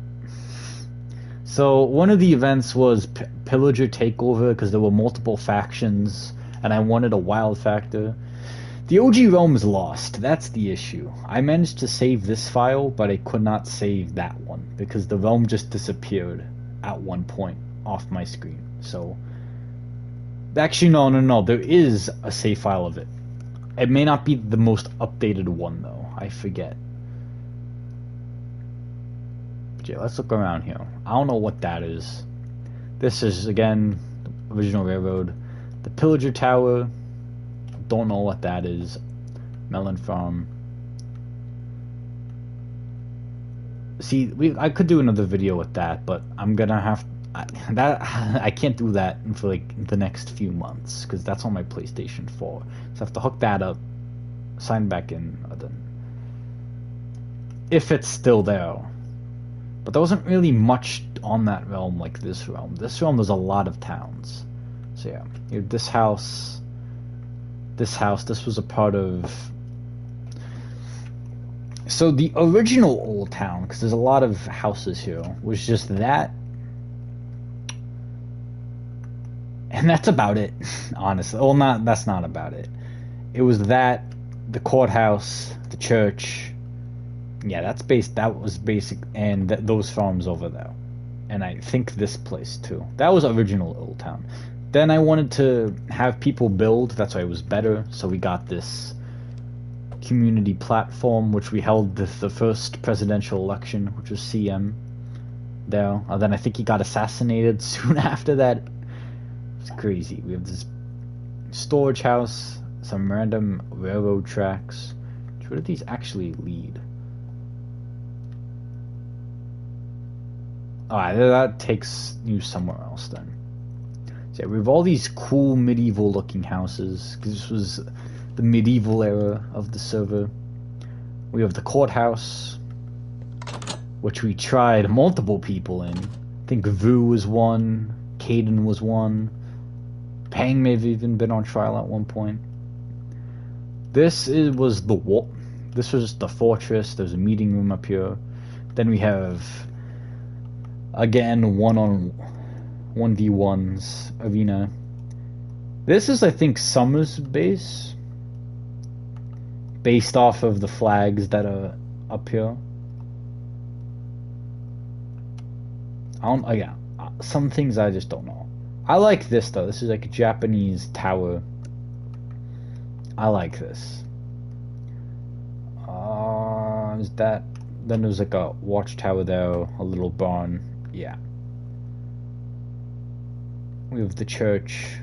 So one of the events was pillager takeover, because there were multiple factions and I wanted a wild factor. The OG realm is lost. That's the issue. I managed to save this file, but I could not save that one because the realm just disappeared at one point off my screen. So actually no, there is a save file of it. It may not be the most updated one, though. I forget. Okay, let's look around here. I don't know what that is. This is, again, the original railroad. The Pillager Tower. Don't know what that is. Melon Farm. See, I could do another video with that, but I'm gonna have... I can't do that for like the next few months because that's on my PlayStation 4. So I have to hook that up, sign back in, if it's still there. But there wasn't really much on that realm like this realm. This realm there's a lot of towns. So yeah, you have this house. This was a part of. So the original old town, because there's a lot of houses here, was just that. And that's about it, honestly. Well, that's not about it. It was that, the courthouse, the church. Yeah, that was basic, and those farms over there. And I think this place, too. That was original Old Town. Then I wanted to have people build, that's why it was better, so we got this community platform, which we held the first presidential election, which was CM there. And then I think he got assassinated soon after that. It's crazy. We have this storage house, some random railroad tracks. Where did these actually lead? Alright, that takes you somewhere else then. So yeah, we have all these cool medieval looking houses, because this was the medieval era of the server. We have the courthouse, which we tried multiple people in. I think Vu was one, Caden was one, Pang may have even been on trial at one point. This was the this was the fortress. There's a meeting room up here. Then we have, again, 1v1s arena. This is, I think, Summer's base, based off of the flags that are up here. Yeah, some things I just don't know. I like this though. This is like a Japanese tower. I like this. Is that? Then there's like a watchtower there, a little barn. Yeah. We have the church,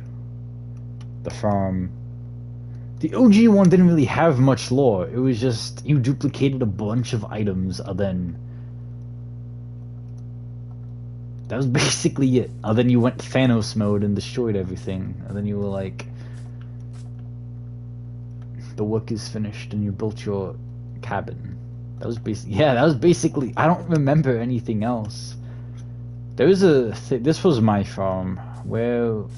the farm. The OG one didn't really have much lore. It was just you duplicated a bunch of items, and then that was basically it. And then you went Thanos mode and destroyed everything. And then you were like, the work is finished, and you built your cabin. That was basically, yeah, that was basically, I don't remember anything else. There was this was my farm. Where's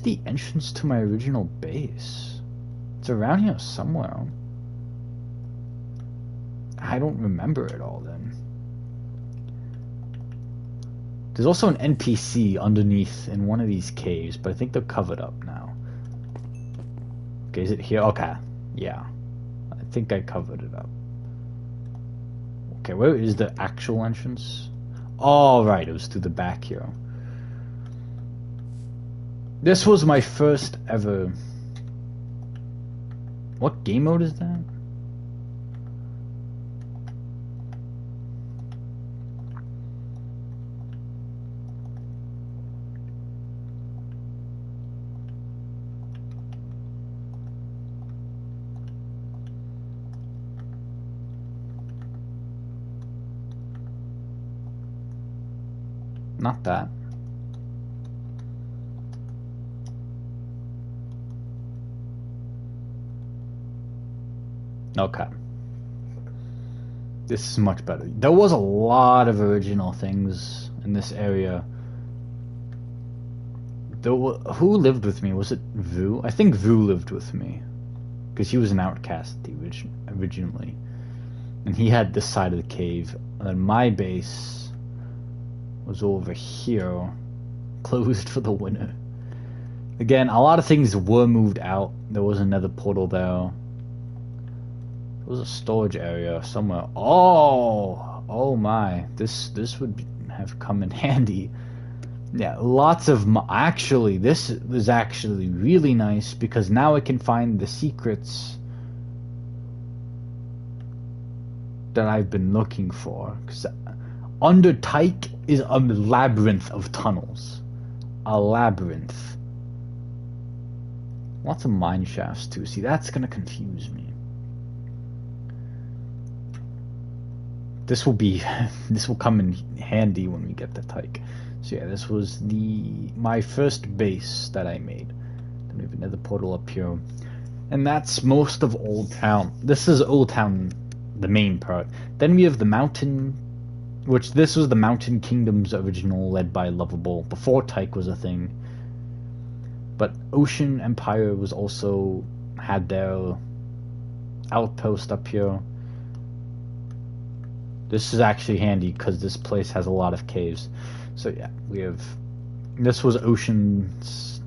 the entrance to my original base? It's around here somewhere. I don't remember it all then. There's also an NPC underneath in one of these caves, but I think they're covered up now. Okay, is it here? Okay, yeah. I think I covered it up. Okay, where is the actual entrance? Oh, right, it was through the back here. This was my first ever... What game mode is that? Not that. Okay. This is much better. There was a lot of original things in this area. Who lived with me? Was it Vu? I think Vu lived with me. Because he was an outcast originally. And he had this side of the cave. And then my base was over here, closed for the winter. Again, a lot of things were moved out. There was another portal there. There was a storage area somewhere. Oh my! This would have come in handy. Yeah, lots of actually. This is actually really nice because now I can find the secrets that I've been looking for. Because under Tyke is a labyrinth of tunnels. A labyrinth. Lots of mine shafts too. See, that's gonna confuse me. This will come in handy when we get the Tyke. So yeah, this was my first base that I made. Then we have another portal up here. And that's most of Old Town. This is Old Town, the main part. Then we have the mountain, which this was the Mountain Kingdom's original, led by Lovable, before Tyke was a thing. But Ocean Empire was also had their outpost up here. This is actually handy because this place has a lot of caves. So yeah, we have... This was Ocean's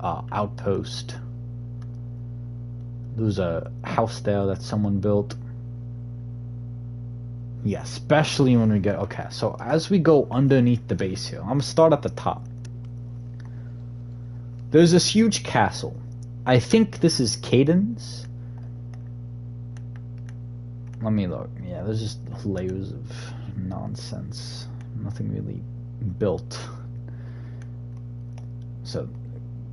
outpost. There was a house there that someone built. Yeah, especially when we get... Okay, so as we go underneath the base here, I'm going to start at the top. There's this huge castle. I think this is Caden's. Let me look. Yeah, there's just layers of nonsense. Nothing really built. So,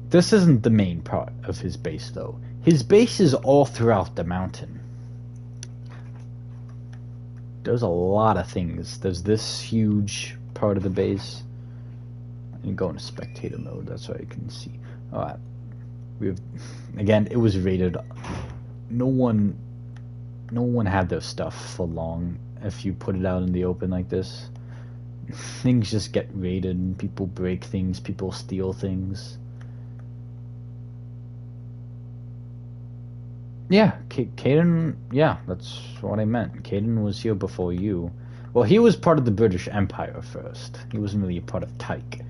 this isn't the main part of his base, though. His base is all throughout the mountain. There's a lot of things. There's this huge part of the base. You go into spectator mode, that's why you can see. Alright. Again, it was rated. No one had their stuff for long if you put it out in the open like this. Things just get raided, people break things, people steal things. Yeah, Caden, yeah, that's what I meant. Caden was here before you. Well, he was part of the British Empire first. He wasn't really a part of Tyke.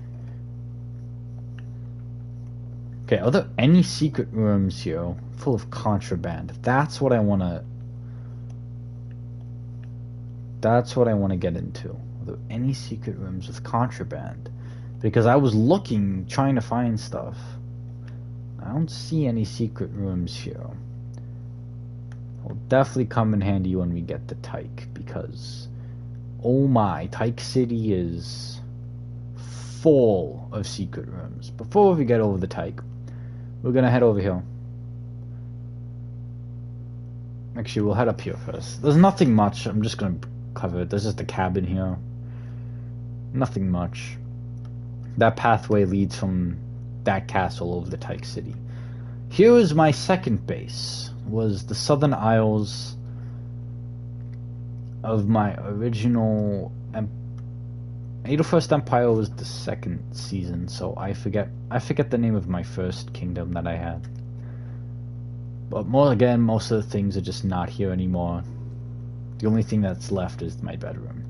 Okay, are there any secret rooms here full of contraband? That's what I want to... That's what I want to get into. Are there any secret rooms with contraband? Because I was looking, trying to find stuff. I don't see any secret rooms here. Will definitely come in handy when we get to Tyke, because oh my, Tyke City is full of secret rooms. Before we get over the Tyke, we're gonna head over here. Actually, we'll head up here first. There's nothing much. I'm just gonna cover it. There's just a cabin here. Nothing much. That pathway leads from that castle over the Tyke City. Here is my second base. Was the Southern Isles of my original 81st Empire was the second season, so I forget the name of my first kingdom that I had. But most of the things are just not here anymore. The only thing that's left is my bedroom.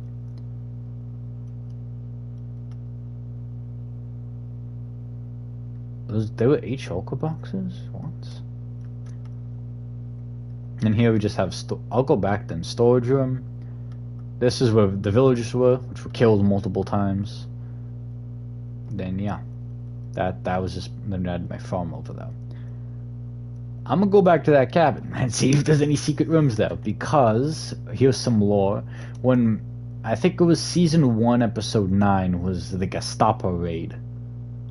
There were 8 shulker boxes? What? And here we just have... I'll go back then. Storage room. This is where the villagers were, which were killed multiple times. Then, yeah. That was just... Then I had my farm over there. I'm gonna go back to that cabin and see if there's any secret rooms there. Because, here's some lore. When... I think it was Season 1, Episode 9 was the Gestapo raid.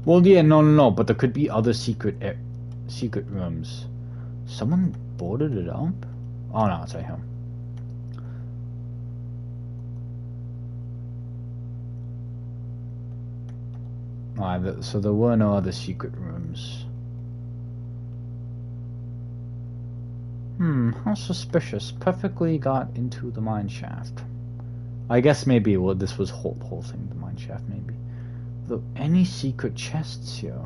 Well, yeah, no. But there could be other secret rooms. Someone boarded it up? Oh no, it's right here. So there were no other secret rooms. How suspicious. Perfectly got into the mine shaft. I guess maybe this was whole thing, the mine shaft maybe. Are there any secret chests here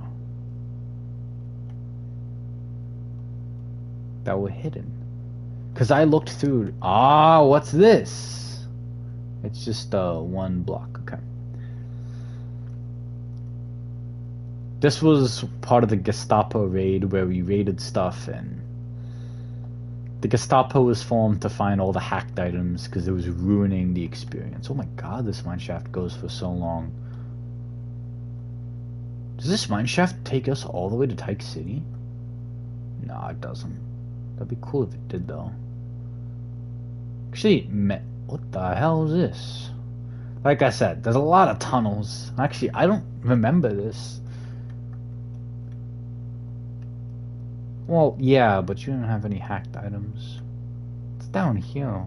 that were hidden? Because I looked through... what's this? It's just one block, okay. This was part of the Gestapo raid where we raided stuff, and the Gestapo was formed to find all the hacked items because it was ruining the experience. Oh my god, this mineshaft goes for so long. Does this mineshaft take us all the way to Tyke City? No, it doesn't. That'd be cool if it did, though. Actually, what the hell is this? Like I said, there's a lot of tunnels. Actually, I don't remember this. Well, yeah, but you don't have any hacked items. It's down here.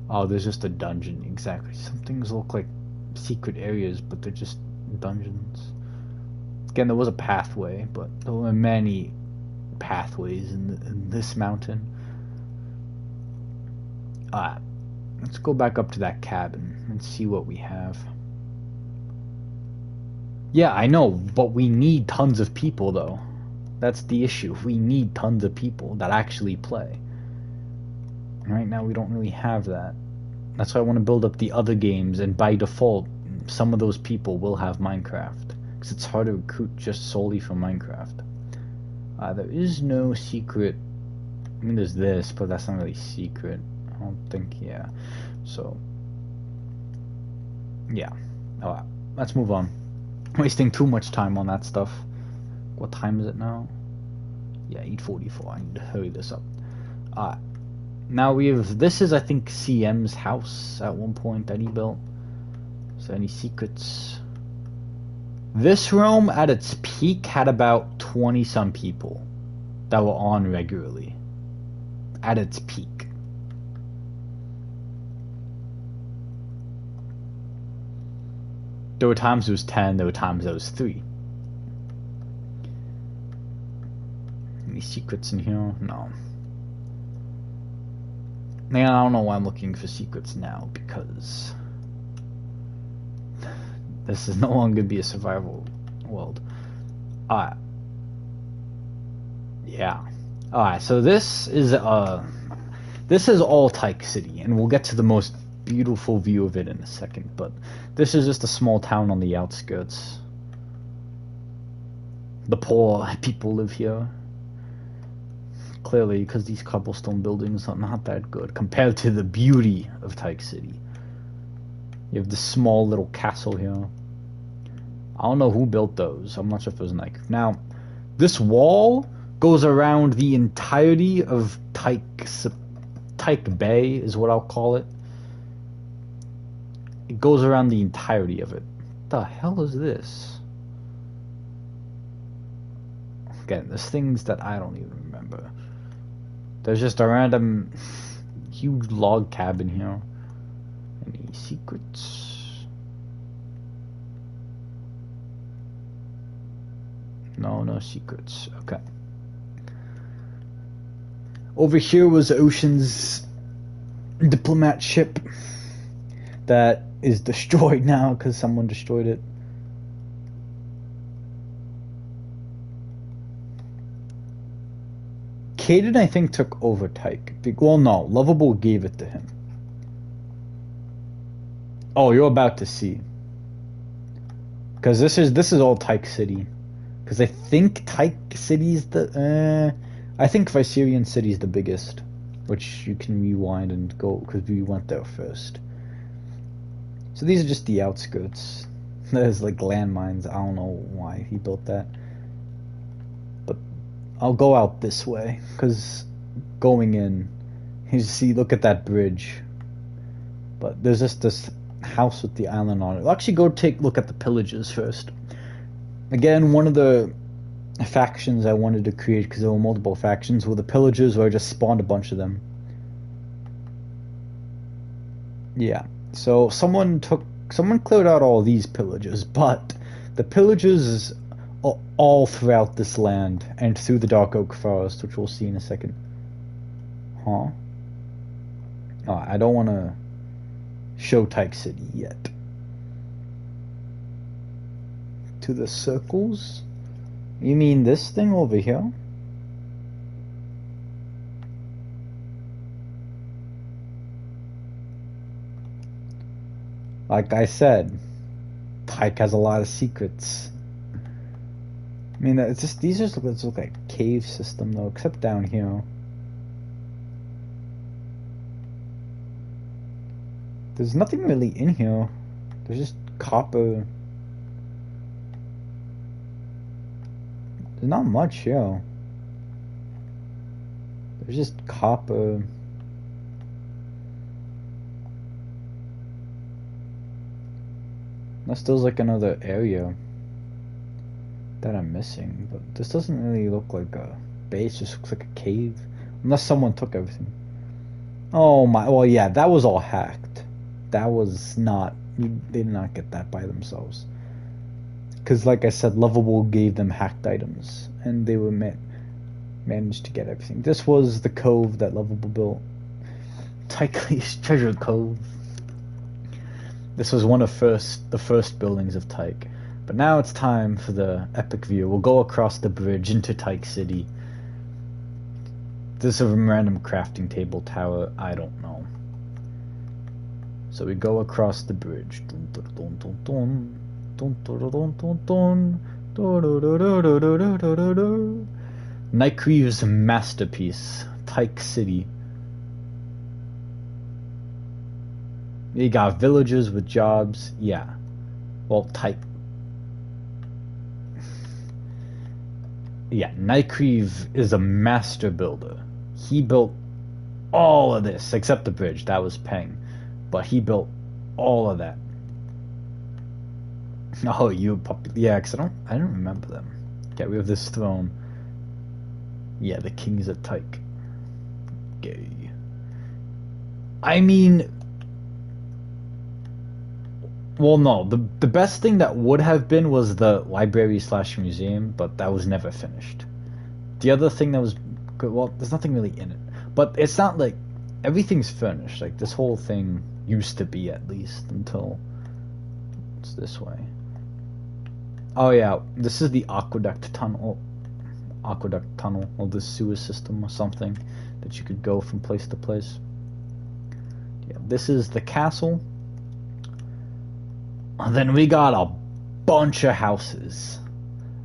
Oh, there's just a dungeon. Exactly. Some things look like secret areas, but they're just dungeons. Again, there was a pathway, but there were many pathways in this mountain. Alright, let's go back up to that cabin and see what we have. Yeah, I know, but we need tons of people, though. That's the issue. We need tons of people that actually play. And right now, we don't really have that. That's why I want to build up the other games, and by default, some of those people will have Minecraft. Because it's hard to recruit just solely from Minecraft. There is no secret... I mean, there's this, but that's not really secret. I don't think, yeah. So... yeah. Alright, let's move on. Wasting too much time on that stuff. What time is it now? Yeah, 8:44. I need to hurry this up. Now we have... This is, I think, CM's house at one point that he built. So any secrets? This room at its peak had about 20-some people that were on regularly. At its peak. There were times it was 10, there were times it was 3. Any secrets in here? No. Man, I don't know why I'm looking for secrets now, because this is no longer going to be a survival world. Yeah. Alright, so this is all Tyke City, and we'll get to the most beautiful view of it in a second, but this is just a small town on the outskirts. The poor people live here. Clearly, because these cobblestone buildings are not that good compared to the beauty of Tyke City. You have this small little castle here. I don't know who built those. I'm not sure if it was Nike. Now, this wall goes around the entirety of Tyke Bay, is what I'll call it. It goes around the entirety of it. What the hell is this? Again, there's things that I don't even remember. There's just a random huge log cabin here. Any secrets? No, no secrets. Okay. Over here was Ocean's diplomat ship that is destroyed now because someone destroyed it. Caden, I think, took over Tyke. Well, no, Lovable gave it to him. Oh, you're about to see. Because this is all Tyke City. Because I think Tyke City's the... I think Viserion City's the biggest. Which you can rewind and go, because we went there first. So these are just the outskirts. There's like landmines. I don't know why he built that. But I'll go out this way, because going in, you see, look at that bridge. But there's just this house with the island on it. I'll actually go take a look at the pillagers first. Again, one of the factions I wanted to create, because there were multiple factions, were the pillagers, where I just spawned a bunch of them. Yeah, so someone cleared out all these pillagers, but the pillagers are all throughout this land and through the Dark Oak Forest, which we'll see in a second. Huh? Oh, I don't want to show Tyke City yet. To the circles? You mean this thing over here? Like I said, Tyke has a lot of secrets. I mean, it's just these just look like a cave system though, except down here. There's nothing really in here. There's just copper. There's not much here. There's just copper. Unless there's like another area that I'm missing. But this doesn't really look like a base, it just looks like a cave. Unless someone took everything. Oh my, well yeah, that was all hacked. That was not, they did not get that by themselves. Because like I said, Lovable gave them hacked items. And they were managed to get everything. This was the cove that Lovable built. Tyke's Treasure Cove. This was one of the first buildings of Tyke. But now it's time for the epic view. We'll go across the bridge into Tyke City. This is a random crafting table tower. I don't know. So we go across the bridge. Nightcreeve's masterpiece, Tyke City. You got villagers with jobs. Yeah. Well, Tyke. Yeah, Nightcreeve is a master builder. He built all of this, except the bridge. That was Peng. But he built all of that. Oh, yeah, because I don't remember them. Okay, we have this throne. Yeah, the king's at Tyke. Gay. I mean, well, no, the best thing that would have been was the library/museum, but that was never finished. The other thing that was good, well, there's nothing really in it, but it's not like everything's furnished. Like this whole thing used to be, at least until it's this way. Oh yeah, this is the aqueduct tunnel. aqueduct tunnel or this sewer system or something that you could go from place to place. Yeah, this is the castle. And then we got a bunch of houses.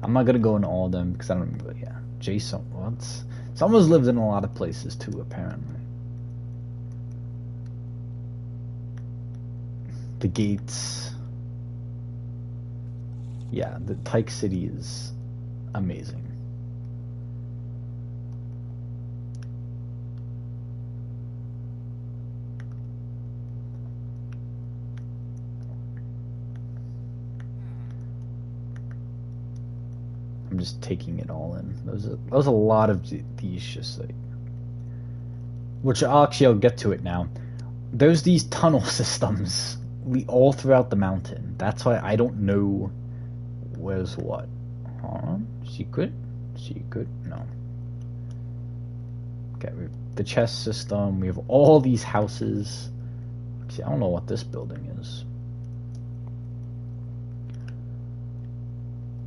I'm not gonna go into all of them because I don't remember. Yeah, Jason, what? Someone's lived in a lot of places too, apparently. The gates. Yeah, the Tyke City is amazing. I'm just taking it all in. There's a lot of these, just like, which I'll get to it now. There's these tunnel systems all throughout the mountain. That's why I don't know where's what. Hold on. Secret? No. Okay, we have the chest system. We have all these houses. See, I don't know what this building is.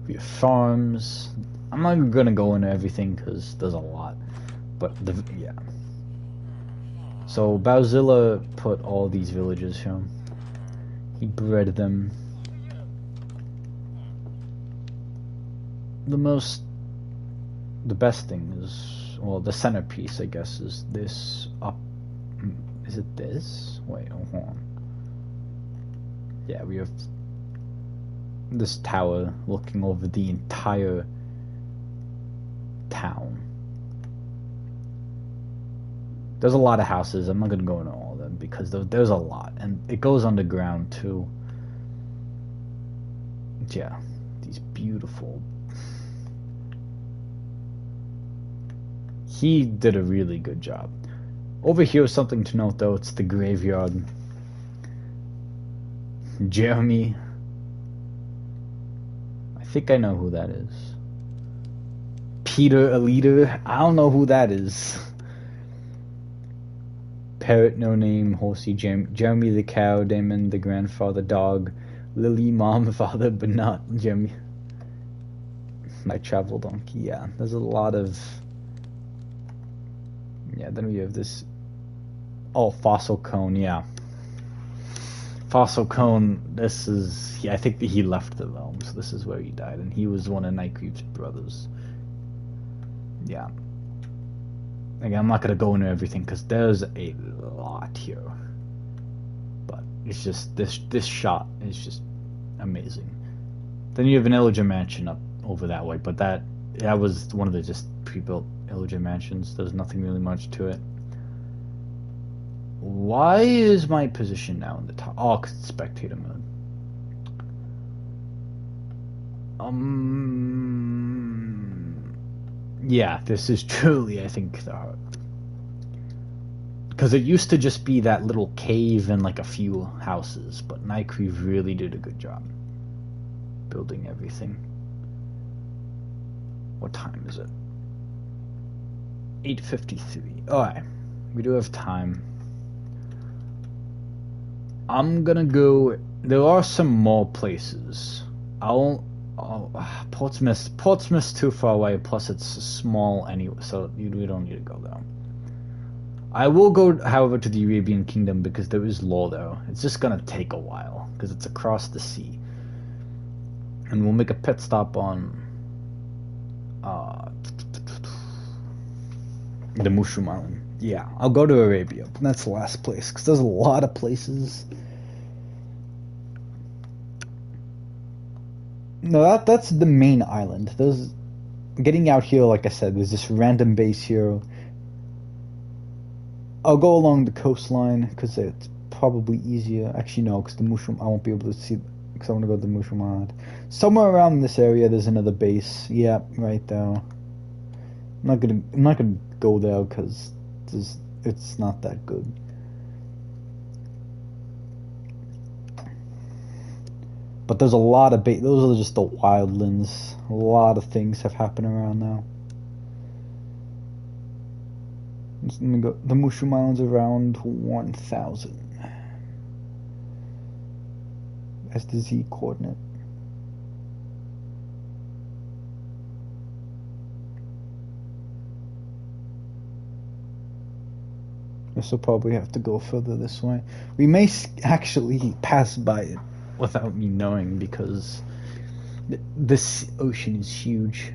We have farms. I'm not gonna go into everything because there's a lot. But yeah. So Bowzilla put all these villages here. He bred them. The best thing is, well, the centerpiece, I guess, is this up. Is it this? Wait, hold on. Yeah, we have this tower looking over the entire town. There's a lot of houses. I'm not going to go into all of them because there's a lot. And it goes underground too. Yeah, these beautiful... He did a really good job. Over here, something to note though, it's the graveyard. Jeremy. I think I know who that is. Peter, a leader. I don't know who that is. Parrot, no name. Horsey, Jeremy the cow. Damon the grandfather dog. Lily, mom, father, but not Jeremy. My travel donkey. Yeah, there's a lot of... Yeah, then we have this... Oh, Fossil Cone, yeah. Fossil Cone, this is... Yeah, I think that he left the realm, so this is where he died, and he was one of Nightcreep's brothers. Yeah. Again, I'm not going to go into everything, because there's a lot here. But it's just... This shot is just amazing. Then you have an Illager mansion up over that way, but that was one of the just pre-built Illager mansions. There's nothing really much to it. Why is my position now in the top? Oh, because it's spectator mode. Yeah, this is truly, I think, the heart. Because it used to just be that little cave and like a few houses, but Nightcreep really did a good job building everything. What time is it? 8:53. Alright, we do have time. I'm gonna go... There are some more places. Portsmouth's too far away, plus it's small anyway, so we don't need to go there. I will go, however, to the Arabian Kingdom because there is law there. It's just gonna take a while, because it's across the sea. And we'll make a pit stop on... the Mushroom Island. Yeah, I'll go to Arabia, but that's the last place, because there's a lot of places. No, that's the main island. There's... Getting out here, like I said, there's this random base here. I'll go along the coastline, because it's probably easier. Actually, no, because the Mushroom... I won't be able to see... Because I want to go to the Mushroom Island. Somewhere around this area, there's another base. Yeah, right there. I'm not gonna go there because it's not that good. But there's a lot of those are just the wildlands. A lot of things have happened around now. Let me go. The Mushroom Island's around 1,000. That's the Z coordinate. This will probably have to go further this way. We may actually pass by it without me knowing, because this ocean is huge.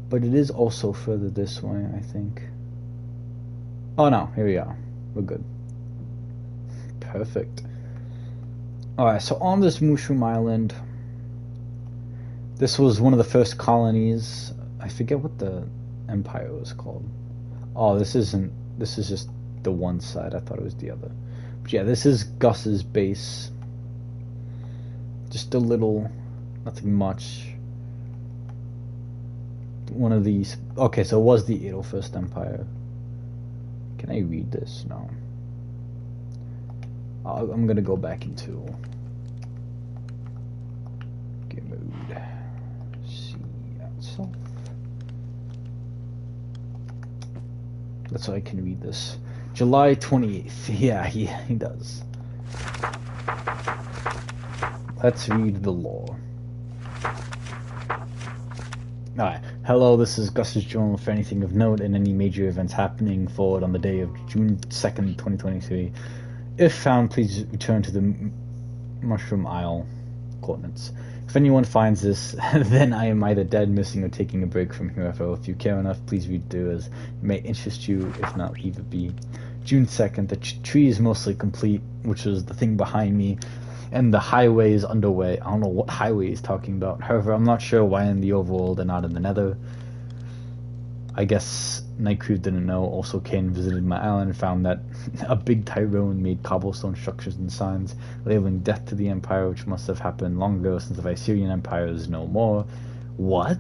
But it is also further this way, I think. Oh no, here we are. We're good. Perfect. Alright, so on this mushroom island, this was one of the first colonies. I forget what the empire was called. Oh, this is just the one side. I thought it was the other. But yeah, this is Gus's base. Just a little, nothing much. One of these. Okay, so it was the 801st Empire. Can I read this? No. I'm gonna go back into game mode. See itself. That's how I can read this. July 28th. Yeah, he does. Let's read the law. Alright. Hello, this is Gus's journal for anything of note and any major events happening forward on the day of June 2nd, 2023. If found, please return to the Mushroom Isle coordinates. If anyone finds this, then I am either dead, missing, or taking a break from Hueffo. If you care enough, please read through, as it may interest you. If not, leave it be. June 2nd, the tree is mostly complete, which was the thing behind me, and the highway is underway. I don't know what highway he's talking about. However, I'm not sure why in the overworld and not in the nether. I guess Night Crew didn't know. Also, Kane visited my island and found that a big Tyrone made cobblestone structures and signs labeling death to the Empire, which must have happened long ago since the Viserian Empire is no more. What?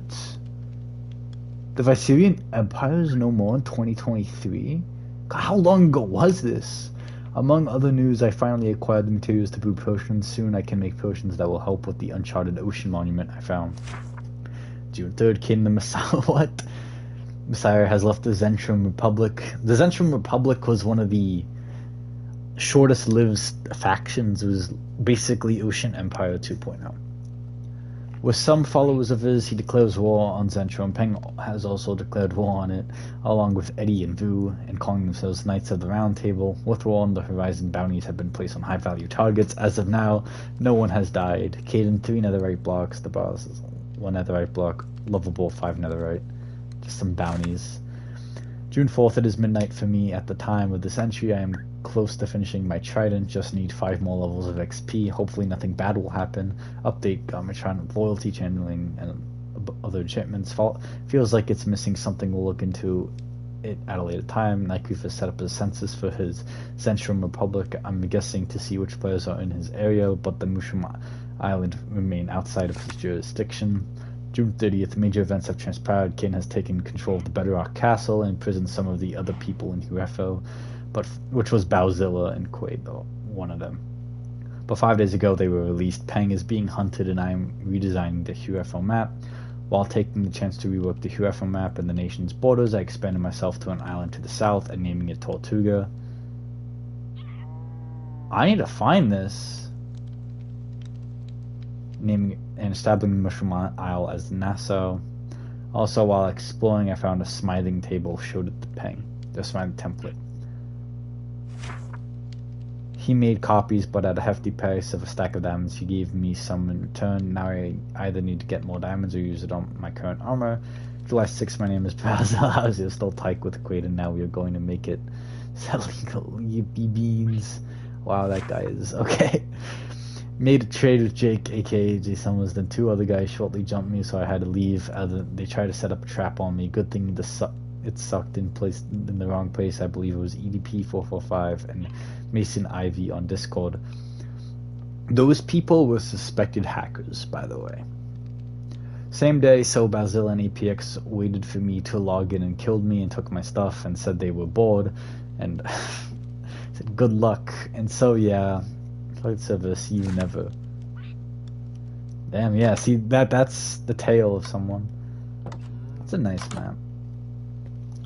The Viserian Empire is no more in 2023? God, how long ago was this? Among other news, I finally acquired the materials to brew potions. Soon I can make potions that will help with the Uncharted Ocean Monument I found. June 3rd, Kane the Messiah. What? Messiah has left the Zentrum Republic. The Zentrum Republic was one of the shortest lived factions. It was basically Ocean Empire 2.0. With some followers of his, he declares war on Zentrum. Peng has also declared war on it, along with Eddie and Vu, and calling themselves Knights of the Round Table. With war on the horizon, bounties have been placed on high-value targets. As of now, no one has died. Caden, 3 netherite blocks. The boss is 1 netherite block. Lovable, 5 netherite. Just some bounties. June 4th, it is midnight for me. At the time of this entry, I am close to finishing my trident. Just need 5 more levels of XP. Hopefully nothing bad will happen. Update, got my trident loyalty, channeling, and other enchantments. Feels like it's missing something. We'll look into it at a later time. Nyquist has set up a census for his Zentrum Republic. I'm guessing to see which players are in his area, but the Mushroom Island remain outside of his jurisdiction. June 30th, major events have transpired. Kane has taken control of the Bedrock Castle and imprisoned some of the other people in Hueffo, which was Bowzilla and Quaid, though, one of them. But 5 days ago, they were released. Peng is being hunted, and I am redesigning the Hueffo map. While taking the chance to rework the Hueffo map and the nation's borders, I expanded myself to an island to the south and naming it Tortuga. I need to find this. Naming and establishing the Mushroom Isle as Nassau. Also, while exploring, I found a smithing table, showed it to Peng. The smithing template. He made copies, but at a hefty price of a stack of diamonds. He gave me some in return. Now I either need to get more diamonds or use it on my current armor. July 6th, my name is Brazil. I was still tight with Quaid, and now we are going to make it illegal. Yippee beans. Wow, that guy is okay. Made a trade with Jake, aka J Summers, then 2 other guys shortly jumped me, so I had to leave. They tried to set up a trap on me. Good thing it sucked in the wrong place. I believe it was EDP445 and Mason Ivy on Discord. Those people were suspected hackers, by the way. Same day, so Basil and APX waited for me to log in and killed me and took my stuff and said they were bored and said good luck. And so yeah, let's ever see you never. Damn, yeah, see that's the tale of someone. It's a nice map.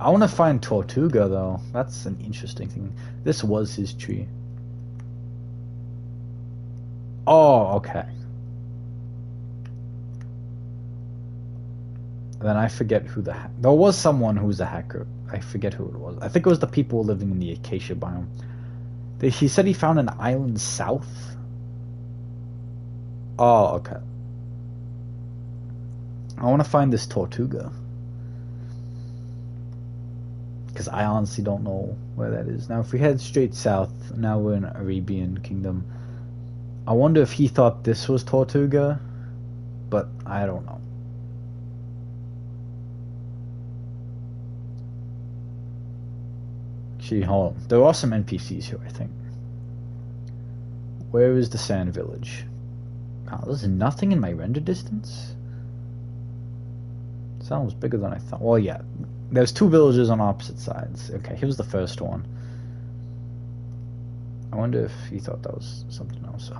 I want to find Tortuga though. That's an interesting thing. This was his tree. Oh, okay. Then I forget who there was someone who was a hacker. I forget who it was. I think it was the people living in the acacia biome. He said he found an island south. Oh, okay. I want to find this Tortuga. Because I honestly don't know where that is. Now, if we head straight south, now we're in Arabian Kingdom. I wonder if he thought this was Tortuga, but I don't know. Actually, hold on. There are some NPCs here, I think. Where is the sand village? Oh, there's nothing in my render distance? Sounds bigger than I thought. Well, yeah. There's 2 villages on opposite sides. Okay, here's the first one. I wonder if he thought that was something else.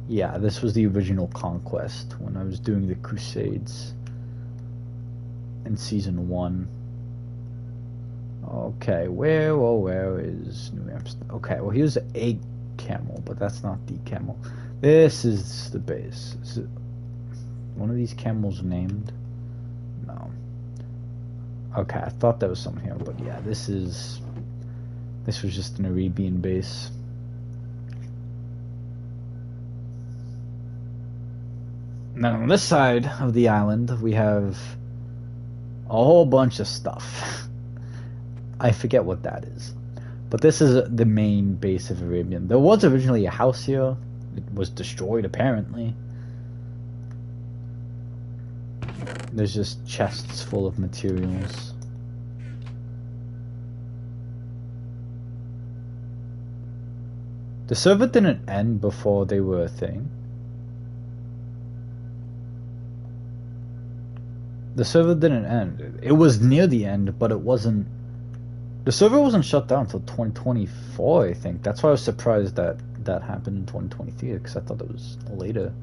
Yeah, this was the original conquest when I was doing the Crusades in Season 1. Okay, where is New Amsterdam? Okay, well, here's a camel, but that's not the camel. This is the base. Is it one of these camels named? No. Okay, I thought there was something here, but yeah, this was just an Arabian base. Now on this side of the island, we have a whole bunch of stuff. I forget what that is. But this is the main base of Arabian. There was originally a house here. It was destroyed, apparently. There's just chests full of materials. The server didn't end before they were a thing. The server didn't end. It was near the end, but it wasn't. The server wasn't shut down until 2024, I think. That's why I was surprised that that happened in 2023, because I thought it was later.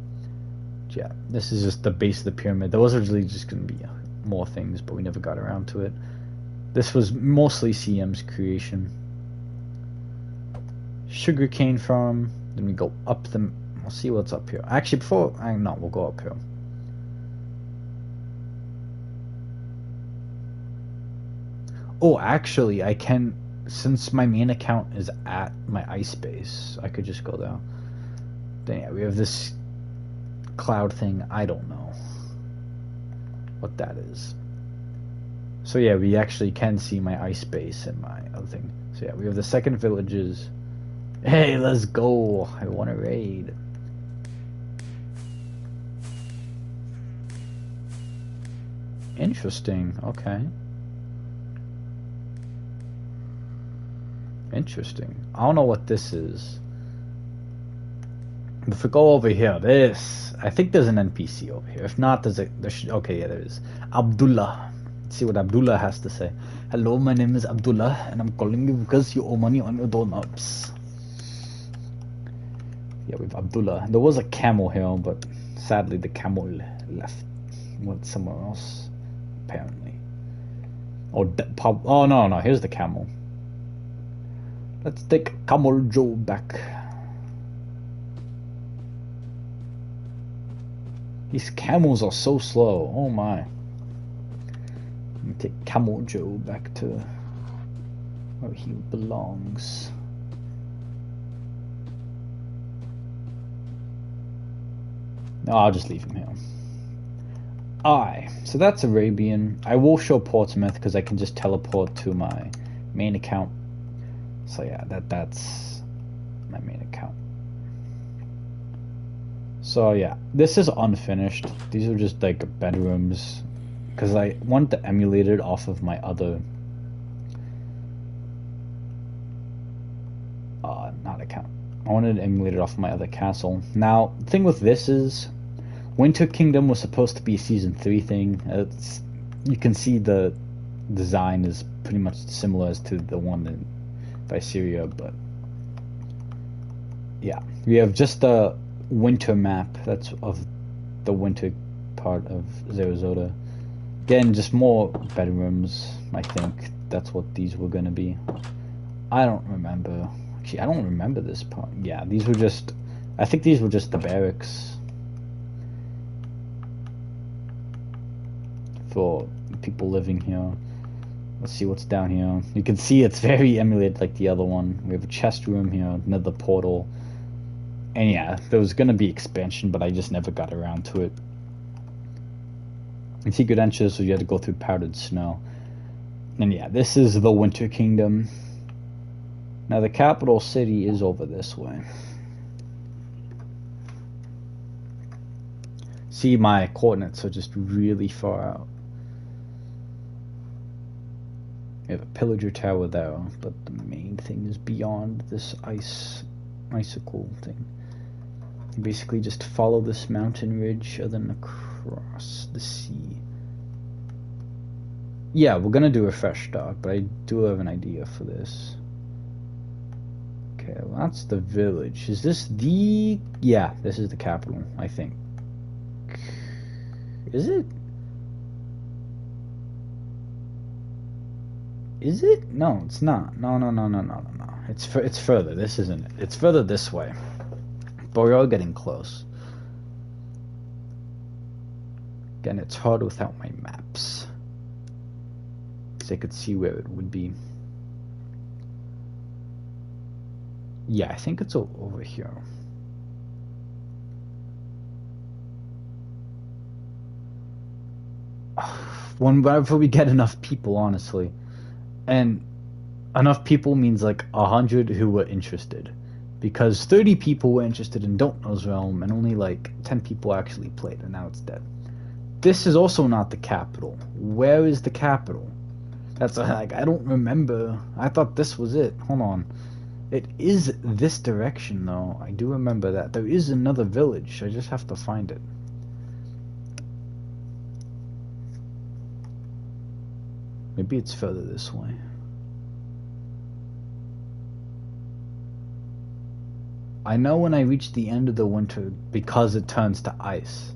Yeah, this is just the base of the pyramid. There was originally just going to be more things, but we never got around to it. This was mostly CM's creation. Sugarcane farm. Then we go up the... We'll see what's up here. Actually, we'll go up here. Oh, actually, I can... Since my main account is at my ice base, I could just go there. Then yeah, we have this cloud thing. I don't know what that is. So yeah, we actually can see my ice base and my other thing. So yeah, we have the second villages. Hey, let's go. I want to raid. Interesting. Okay. Interesting. I don't know what this is. If we go over here, I think there's an NPC over here. If not, okay, yeah, there is. Abdullah. Let's see what Abdullah has to say. Hello, my name is Abdullah, and I'm calling you because you owe money on your doorknobs. Yeah, we have Abdullah. There was a camel here, but sadly the camel left. Went somewhere else, apparently. Oh, no, here's the camel. Let's take Camel Joe back. These camels are so slow. Oh my. Let me take Camel Joe back to where he belongs. No, I'll just leave him here. So that's Arabian. I will show Portsmouth because I can just teleport to my main account. So yeah, that's my main account. So yeah, this is unfinished. These are just like bedrooms because I want to emulate it off of my other not account. I wanted to emulate it off of my other castle. Now, the thing with this is Winter Kingdom was supposed to be a season 3 thing. You can see the design is pretty much similar as to the one in Viseria, but yeah, we have just the winter map that's of the winter part of Zarazota. Again, just more bedrooms. I think that's what these were gonna be. I don't remember. Actually, I don't remember this part. Yeah, these were just... I think these were just the barracks for people living here. Let's see what's down here. You can see it's very emulated like the other one. We have a chest room here, another portal. And yeah, there was going to be expansion, but I just never got around to it. And secret entrance, so you had to go through powdered snow. And yeah, this is the Winter Kingdom. Now the capital city is over this way. See, my coordinates are just really far out. We have a pillager tower there, but the main thing is beyond this icicle thing. You basically just follow this mountain ridge and then across the sea. Yeah, we're gonna do a fresh start, but I do have an idea for this. Okay, well, that's the village. Is this the... Yeah, this is the capital, I think. Is it? Is it? No, it's not. No. It's further. This isn't it. It's further this way. But we're all getting close. Again, it's hard without my maps. So I could see where it would be. Yeah, I think it's over here. Whenever we get enough people, honestly. And enough people means like 100 who were interested. Because 30 people were interested in Don't Realm, and only like 10 people actually played, and now it's dead. This is also not the capital. Where is the capital? That's like, I don't remember. I thought this was it. Hold on. It is this direction, though. I do remember that. There is another village. I just have to find it. Maybe it's further this way. I know when I reach the end of the winter because it turns to ice.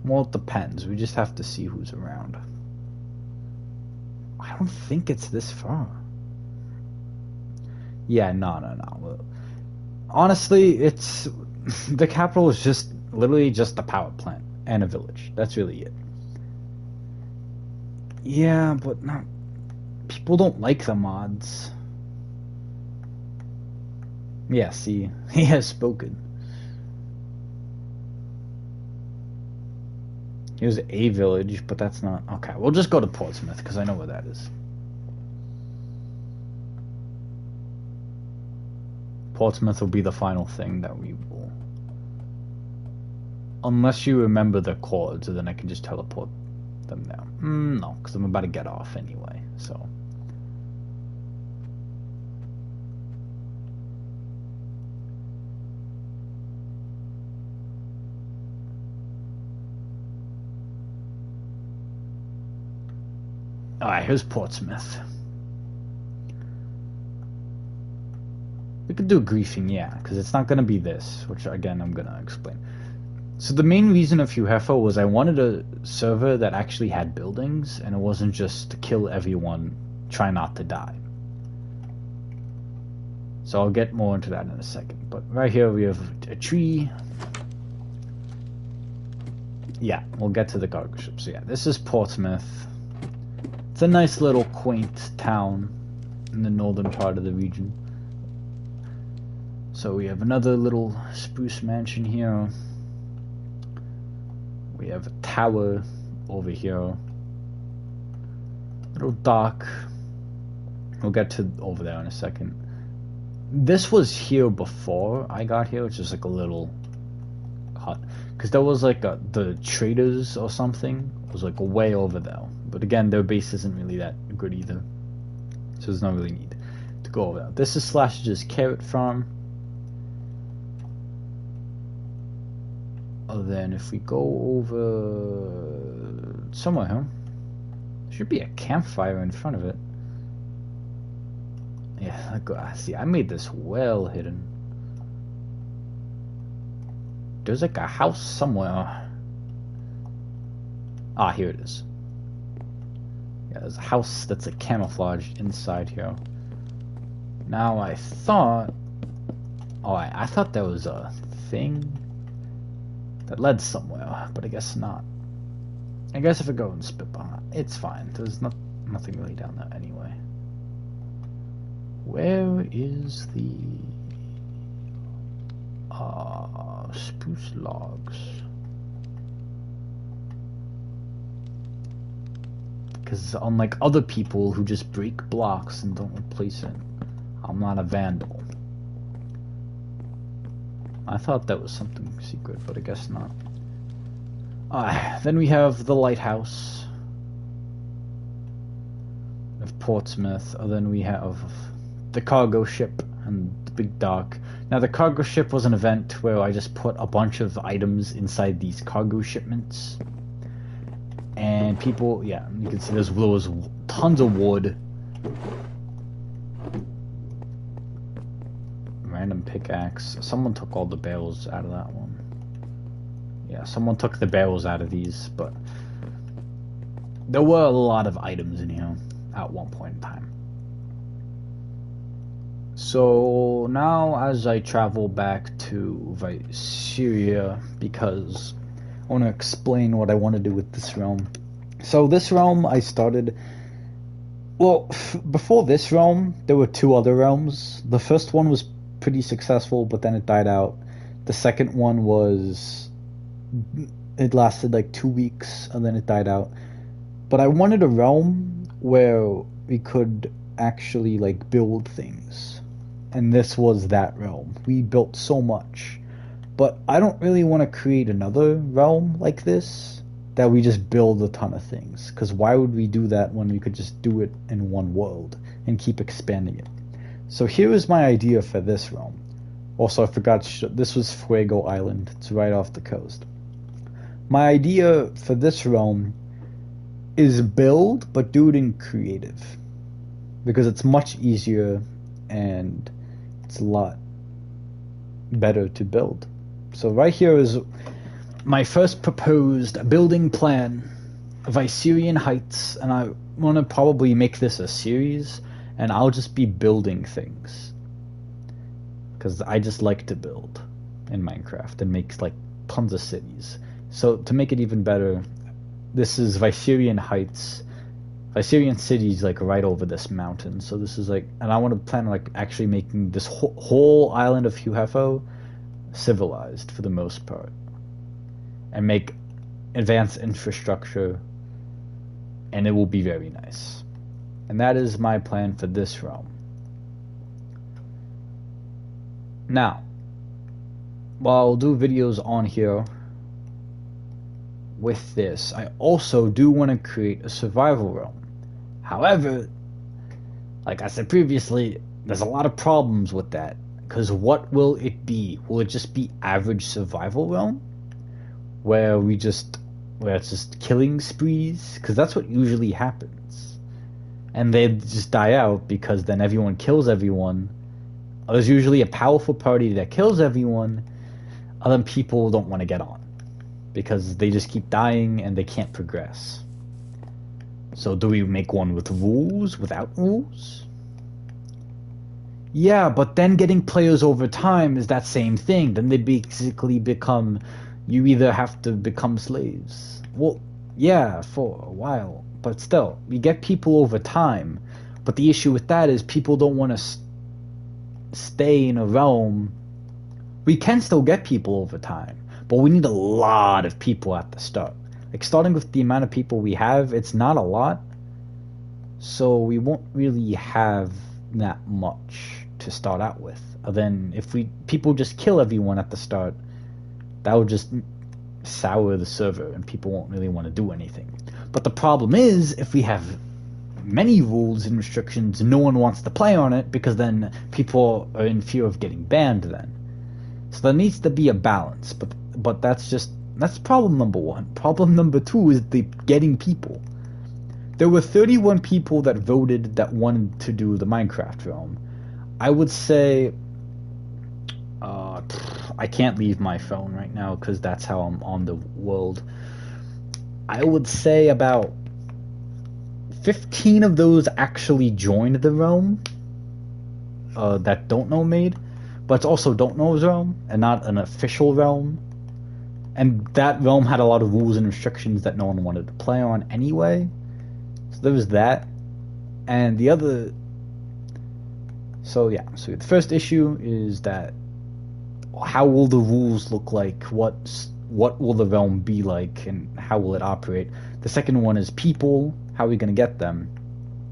Well, it depends. We just have to see who's around. I don't think it's this far. Yeah, no. Honestly, it's... The capital is just literally just a power plant and a village. That's really it. Yeah, but not... People don't like the mods. Yeah, see, he has spoken. Here's a village, but that's not... Okay, we'll just go to Portsmouth, because I know where that is. Portsmouth will be the final thing that we will... Unless you remember the chords, and then I can just teleport them there. No, because I'm about to get off anyway, so... Alright, here's Portsmouth. We could do griefing, yeah, because it's not going to be this, which again I'm going to explain. So the main reason of Hueffo was I wanted a server that actually had buildings, and it wasn't just to kill everyone, try not to die. So I'll get more into that in a second. But right here we have a tree. Yeah, we'll get to the cargo ship. So yeah, this is Portsmouth. It's a nice little quaint town in the northern part of the region. So we have another little spruce mansion here. We have a tower over here. Little dock. We'll get to over there in a second. This was here before I got here, which is like a little hut. Because there was like the traders or something was like way over there. But again, their base isn't really that good either. So there's no really need to go over there. This is Slash's carrot farm. Then if we go over somewhere, huh? There should be a campfire in front of it. Yeah, see, I made this well hidden. There's like a house somewhere. Ah, here it is. Yeah, there's a house that's like camouflaged inside here. Now I thought... Oh, I thought there was a thing that led somewhere, but I guess not. I guess if I go and spit behind, it's fine. There's nothing really down there anyway. Where is the spruce logs? Because unlike other people who just break blocks and don't replace it, I'm not a vandal. I thought that was something secret, but I guess not. Then we have the lighthouse of Portsmouth. Then we have the cargo ship and the big dock. Now the cargo ship was an event where I just put a bunch of items inside these cargo shipments. And people, yeah, you can see there was tons of wood. Random pickaxe. Someone took all the barrels out of that one. Yeah, someone took the barrels out of these, but there were a lot of items in here at one point in time. So now as I travel back to Syria, because I want to explain what I want to do with this realm. So this realm I started... Well, before this realm, there were two other realms. The first one was pretty successful, but then it died out. The second one was... It lasted like 2 weeks, and then it died out. But I wanted a realm where we could actually like build things. And this was that realm. We built so much. But I don't really want to create another realm like this that we just build a ton of things. Because why would we do that when we could just do it in one world and keep expanding it? So here is my idea for this realm. Also, I forgot, this was Fuego Island. It's right off the coast. My idea for this realm is build, but do it in creative. Because it's much easier and it's a lot better to build. So right here is my first proposed building plan of Icerian Heights, and I want to probably make this a series, and I'll just be building things. Because I just like to build in Minecraft and make like tons of cities. So to make it even better, this is Icerian Heights. Icerian City is like right over this mountain. So this is like, and I want to plan like actually making this whole island of Hueffo civilized for the most part, and make advanced infrastructure, and it will be very nice. And that is my plan for this realm. Now, while I'll do videos on here with this, I also do want to create a survival realm. However, like I said previously, there's a lot of problems with that. Because what will it be? Will it just be average survival realm? Where it's just killing sprees? Because that's what usually happens. And they just die out because then everyone kills everyone. There's usually a powerful party that kills everyone. And then people don't want to get on. Because they just keep dying and they can't progress. So do we make one with rules, without rules? Yeah, but then getting players over time is that same thing. Then they basically become... You either have to become slaves. Well, yeah, for a while. But still, we get people over time. But the issue with that is people don't want to stay in a realm. We can still get people over time. But we need a lot of people at the start. Like, starting with the amount of people we have, it's not a lot. So we won't really have that much to start out with. And then if people just kill everyone at the start, that would just sour the server and people won't really want to do anything. But the problem is, if we have many rules and restrictions, no one wants to play on it because then people are in fear of getting banned then. So there needs to be a balance, but that's problem number one. Problem number two is the getting people. There were 31 people that voted that wanted to do the Minecraft realm. I would say, I can't leave my phone right now because that's how I'm on the world. I would say about 15 of those actually joined the realm that don't know Made. but it's also Don't Know's realm, and not an official realm. And that realm had a lot of rules and restrictions that no one wanted to play on anyway. So there was that. And the other... So yeah, so the first issue is that how will the rules look like? What will the realm be like, and how will it operate? The second one is people. How are we going to get them?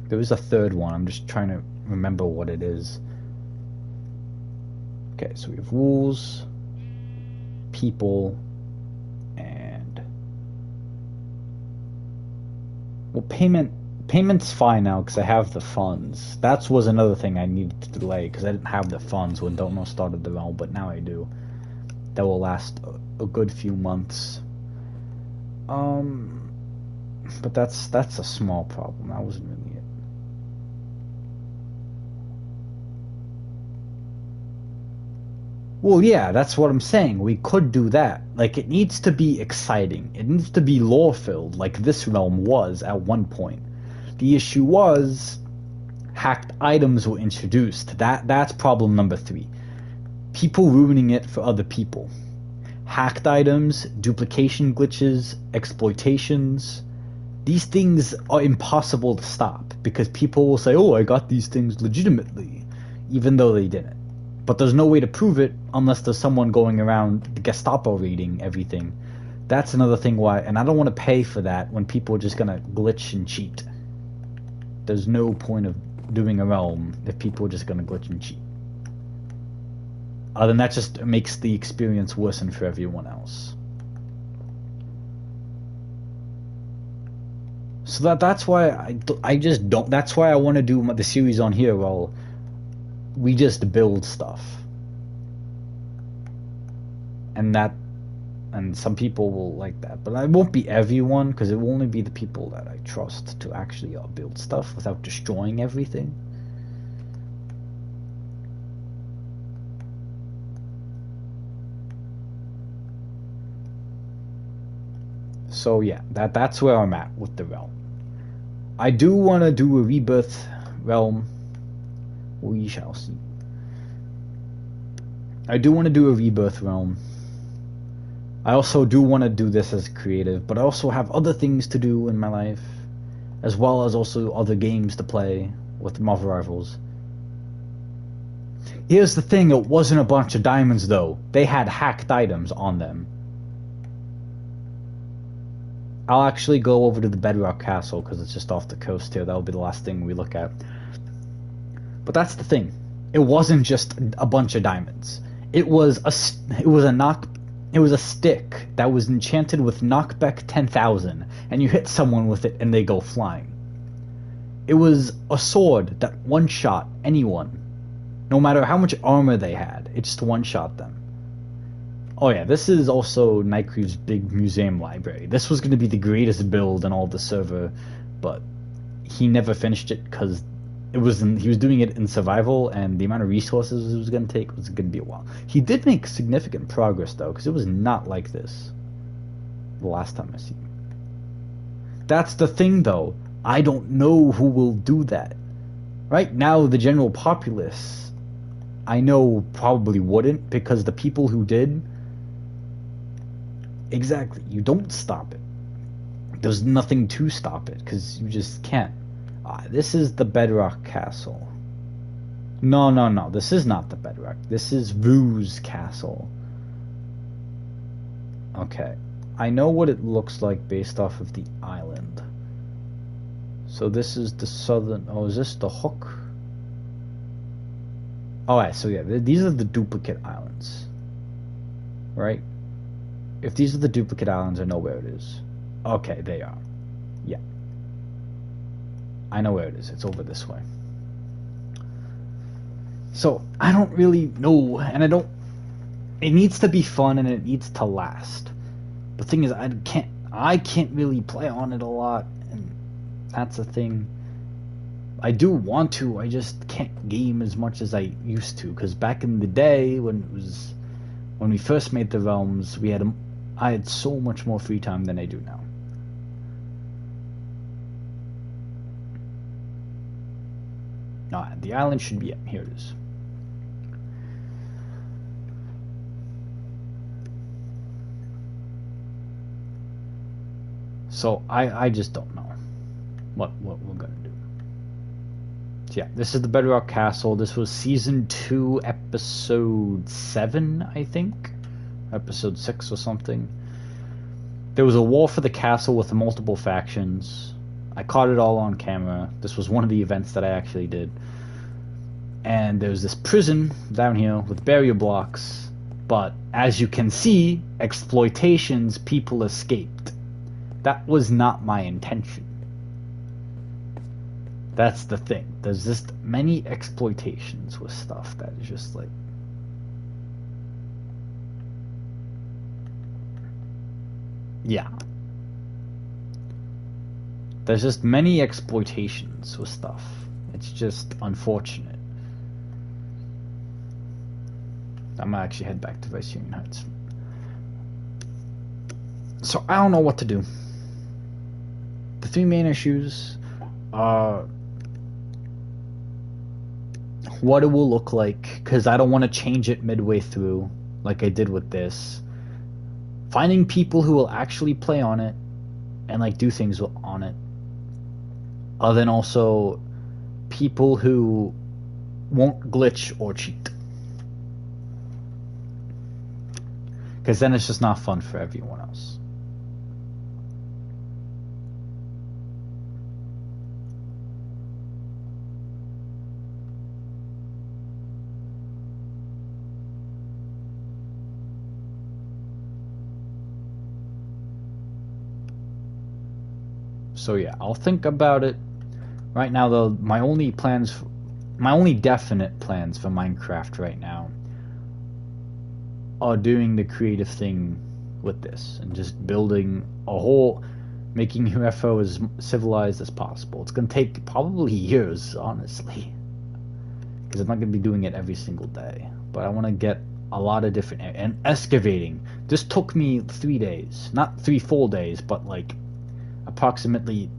There is a third one. I'm just trying to remember what it is. Okay, so we have rules, people, and... Well, payment's fine now because I have the funds. That was another thing I needed to delay because I didn't have the funds when Don't Know started the realm, but now I do. That will last a good few months. But that's a small problem. That wasn't really it. Well, yeah, that's what I'm saying. We could do that. Like, it needs to be exciting. It needs to be lore-filled, like this realm was at one point. The issue was hacked items were introduced. That's problem number 3. People ruining it for other people. Hacked items, duplication glitches, exploitations. These things are impossible to stop because people will say, oh, I got these things legitimately, even though they didn't. But there's no way to prove it unless there's someone going around the Gestapo raiding everything. That's another thing why, and I don't want to pay for that when people are just going to glitch and cheat. There's no point of doing a realm if people are just going to glitch and cheat. Then that just makes the experience worsen for everyone else. So that's why I just don't. That's why I want to do the series on here. Well, we just build stuff, and some people will like that, but it won't be everyone because it will only be the people that I trust to actually build stuff without destroying everything. So yeah, that's where I'm at with the realm. I do want to do a rebirth realm. We shall see. I do want to do a rebirth realm. I also do want to do this as creative, but I also have other things to do in my life, as well as also other games to play with Marvel Rivals. Here's the thing, it wasn't a bunch of diamonds though. They had hacked items on them. I'll actually go over to the Bedrock Castle because it's just off the coast here. That'll be the last thing we look at. But that's the thing. It wasn't just a bunch of diamonds. It was a stick that was enchanted with knockback 10,000, and you hit someone with it and they go flying. It was a sword that one-shot anyone, no matter how much armor they had. It just one-shot them. Oh yeah, this is also Nightcreeve's big museum library. This was going to be the greatest build in all of the server, but he never finished it because he was doing it in survival, and the amount of resources it was going to take was going to be a while. He did make significant progress though, because it was not like this the last time I seen him. That's the thing though. I don't know who will do that. Right now, the general populace, I know, probably wouldn't, because the people who did. Exactly, you don't stop it. There's nothing to stop it because you just can't. This is the Bedrock Castle. No, this is not the Bedrock. This is Vu's Castle. Okay, I know what it looks like based off of the island. So this is the southern. Oh, is this the Hook? Alright, so yeah, these are the duplicate islands. Right? If these are the duplicate islands, I know where it is. Okay, they are. Yeah. I know where it is. It's over this way. So, I don't really know, and I don't... It needs to be fun, and it needs to last. The thing is, I can't really play on it a lot, and that's the thing. I do want to, I just can't game as much as I used to, because back in the day, when we first made the realms, I had so much more free time than I do now. The island should be here it is. So I just don't know what we're gonna do. So yeah, this is the Bedrock Castle. This was season 2, episode 7, I think, episode 6 or something. There was a war for the castle with multiple factions. I caught it all on camera. This was one of the events that I actually did. And there's this prison down here with barrier blocks. But as you can see, exploitations, people escaped. That was not my intention. That's the thing. There's just many exploitations with stuff that is just like... Yeah. There's just many exploitations with stuff. It's just unfortunate. I'm gonna actually head back to Vice Union Heights. So I don't know what to do. The 3 main issues are what it will look like, because I don't want to change it midway through like I did with this. Finding people who will actually play on it and like do things on it. Then also people who won't glitch or cheat. Because then it's just not fun for everyone else. So yeah, I'll think about it. Right now though, my only definite plans for Minecraft right now are doing the creative thing with this and just building a whole, making Hueffo as civilized as possible. It's gonna take probably years, honestly, because I'm not gonna be doing it every single day. But I want to get a lot of different, and excavating. This took me 3 days, not 3 full days, but like approximately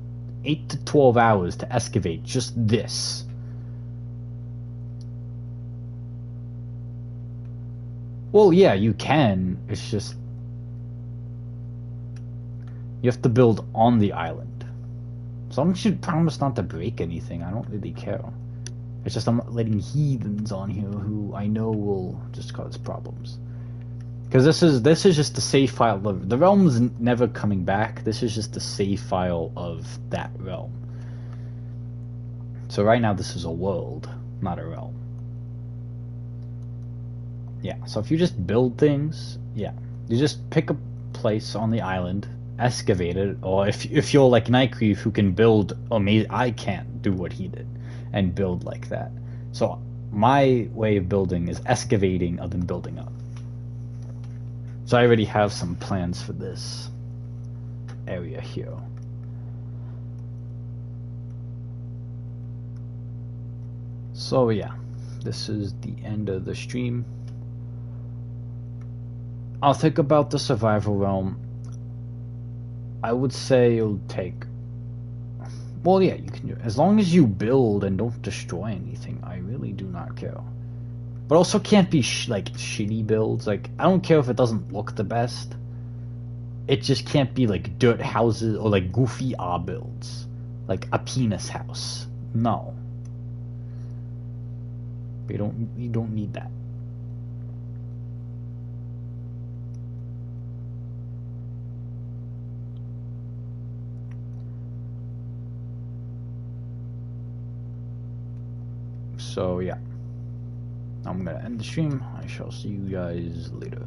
8 to 12 hours to excavate just this. Well, yeah, you can. It's just you have to build on the island. As long as you promise not to break anything, I don't really care. It's just I'm not letting heathens on here who I know will just cause problems. Because this is just the save file. The realm's never coming back. This is just the save file of that realm. So right now this is a world, not a realm. Yeah, so if you just build things, yeah, you just pick a place on the island, excavate it, or if you're like Nightcreep who can build amazing, I can't do what he did and build like that. So my way of building is excavating and then building up. So I already have some plans for this area here. So yeah, this is the end of the stream. I'll think about the survival realm. I would say it'll take... Well, yeah, you can do it. As long as you build and don't destroy anything, I really do not care. But also can't be like shitty builds. Like, I don't care if it doesn't look the best. It just can't be like dirt houses or like goofy builds. Like a penis house. No. You don't need that. So yeah, I'm gonna end the stream. I shall see you guys later.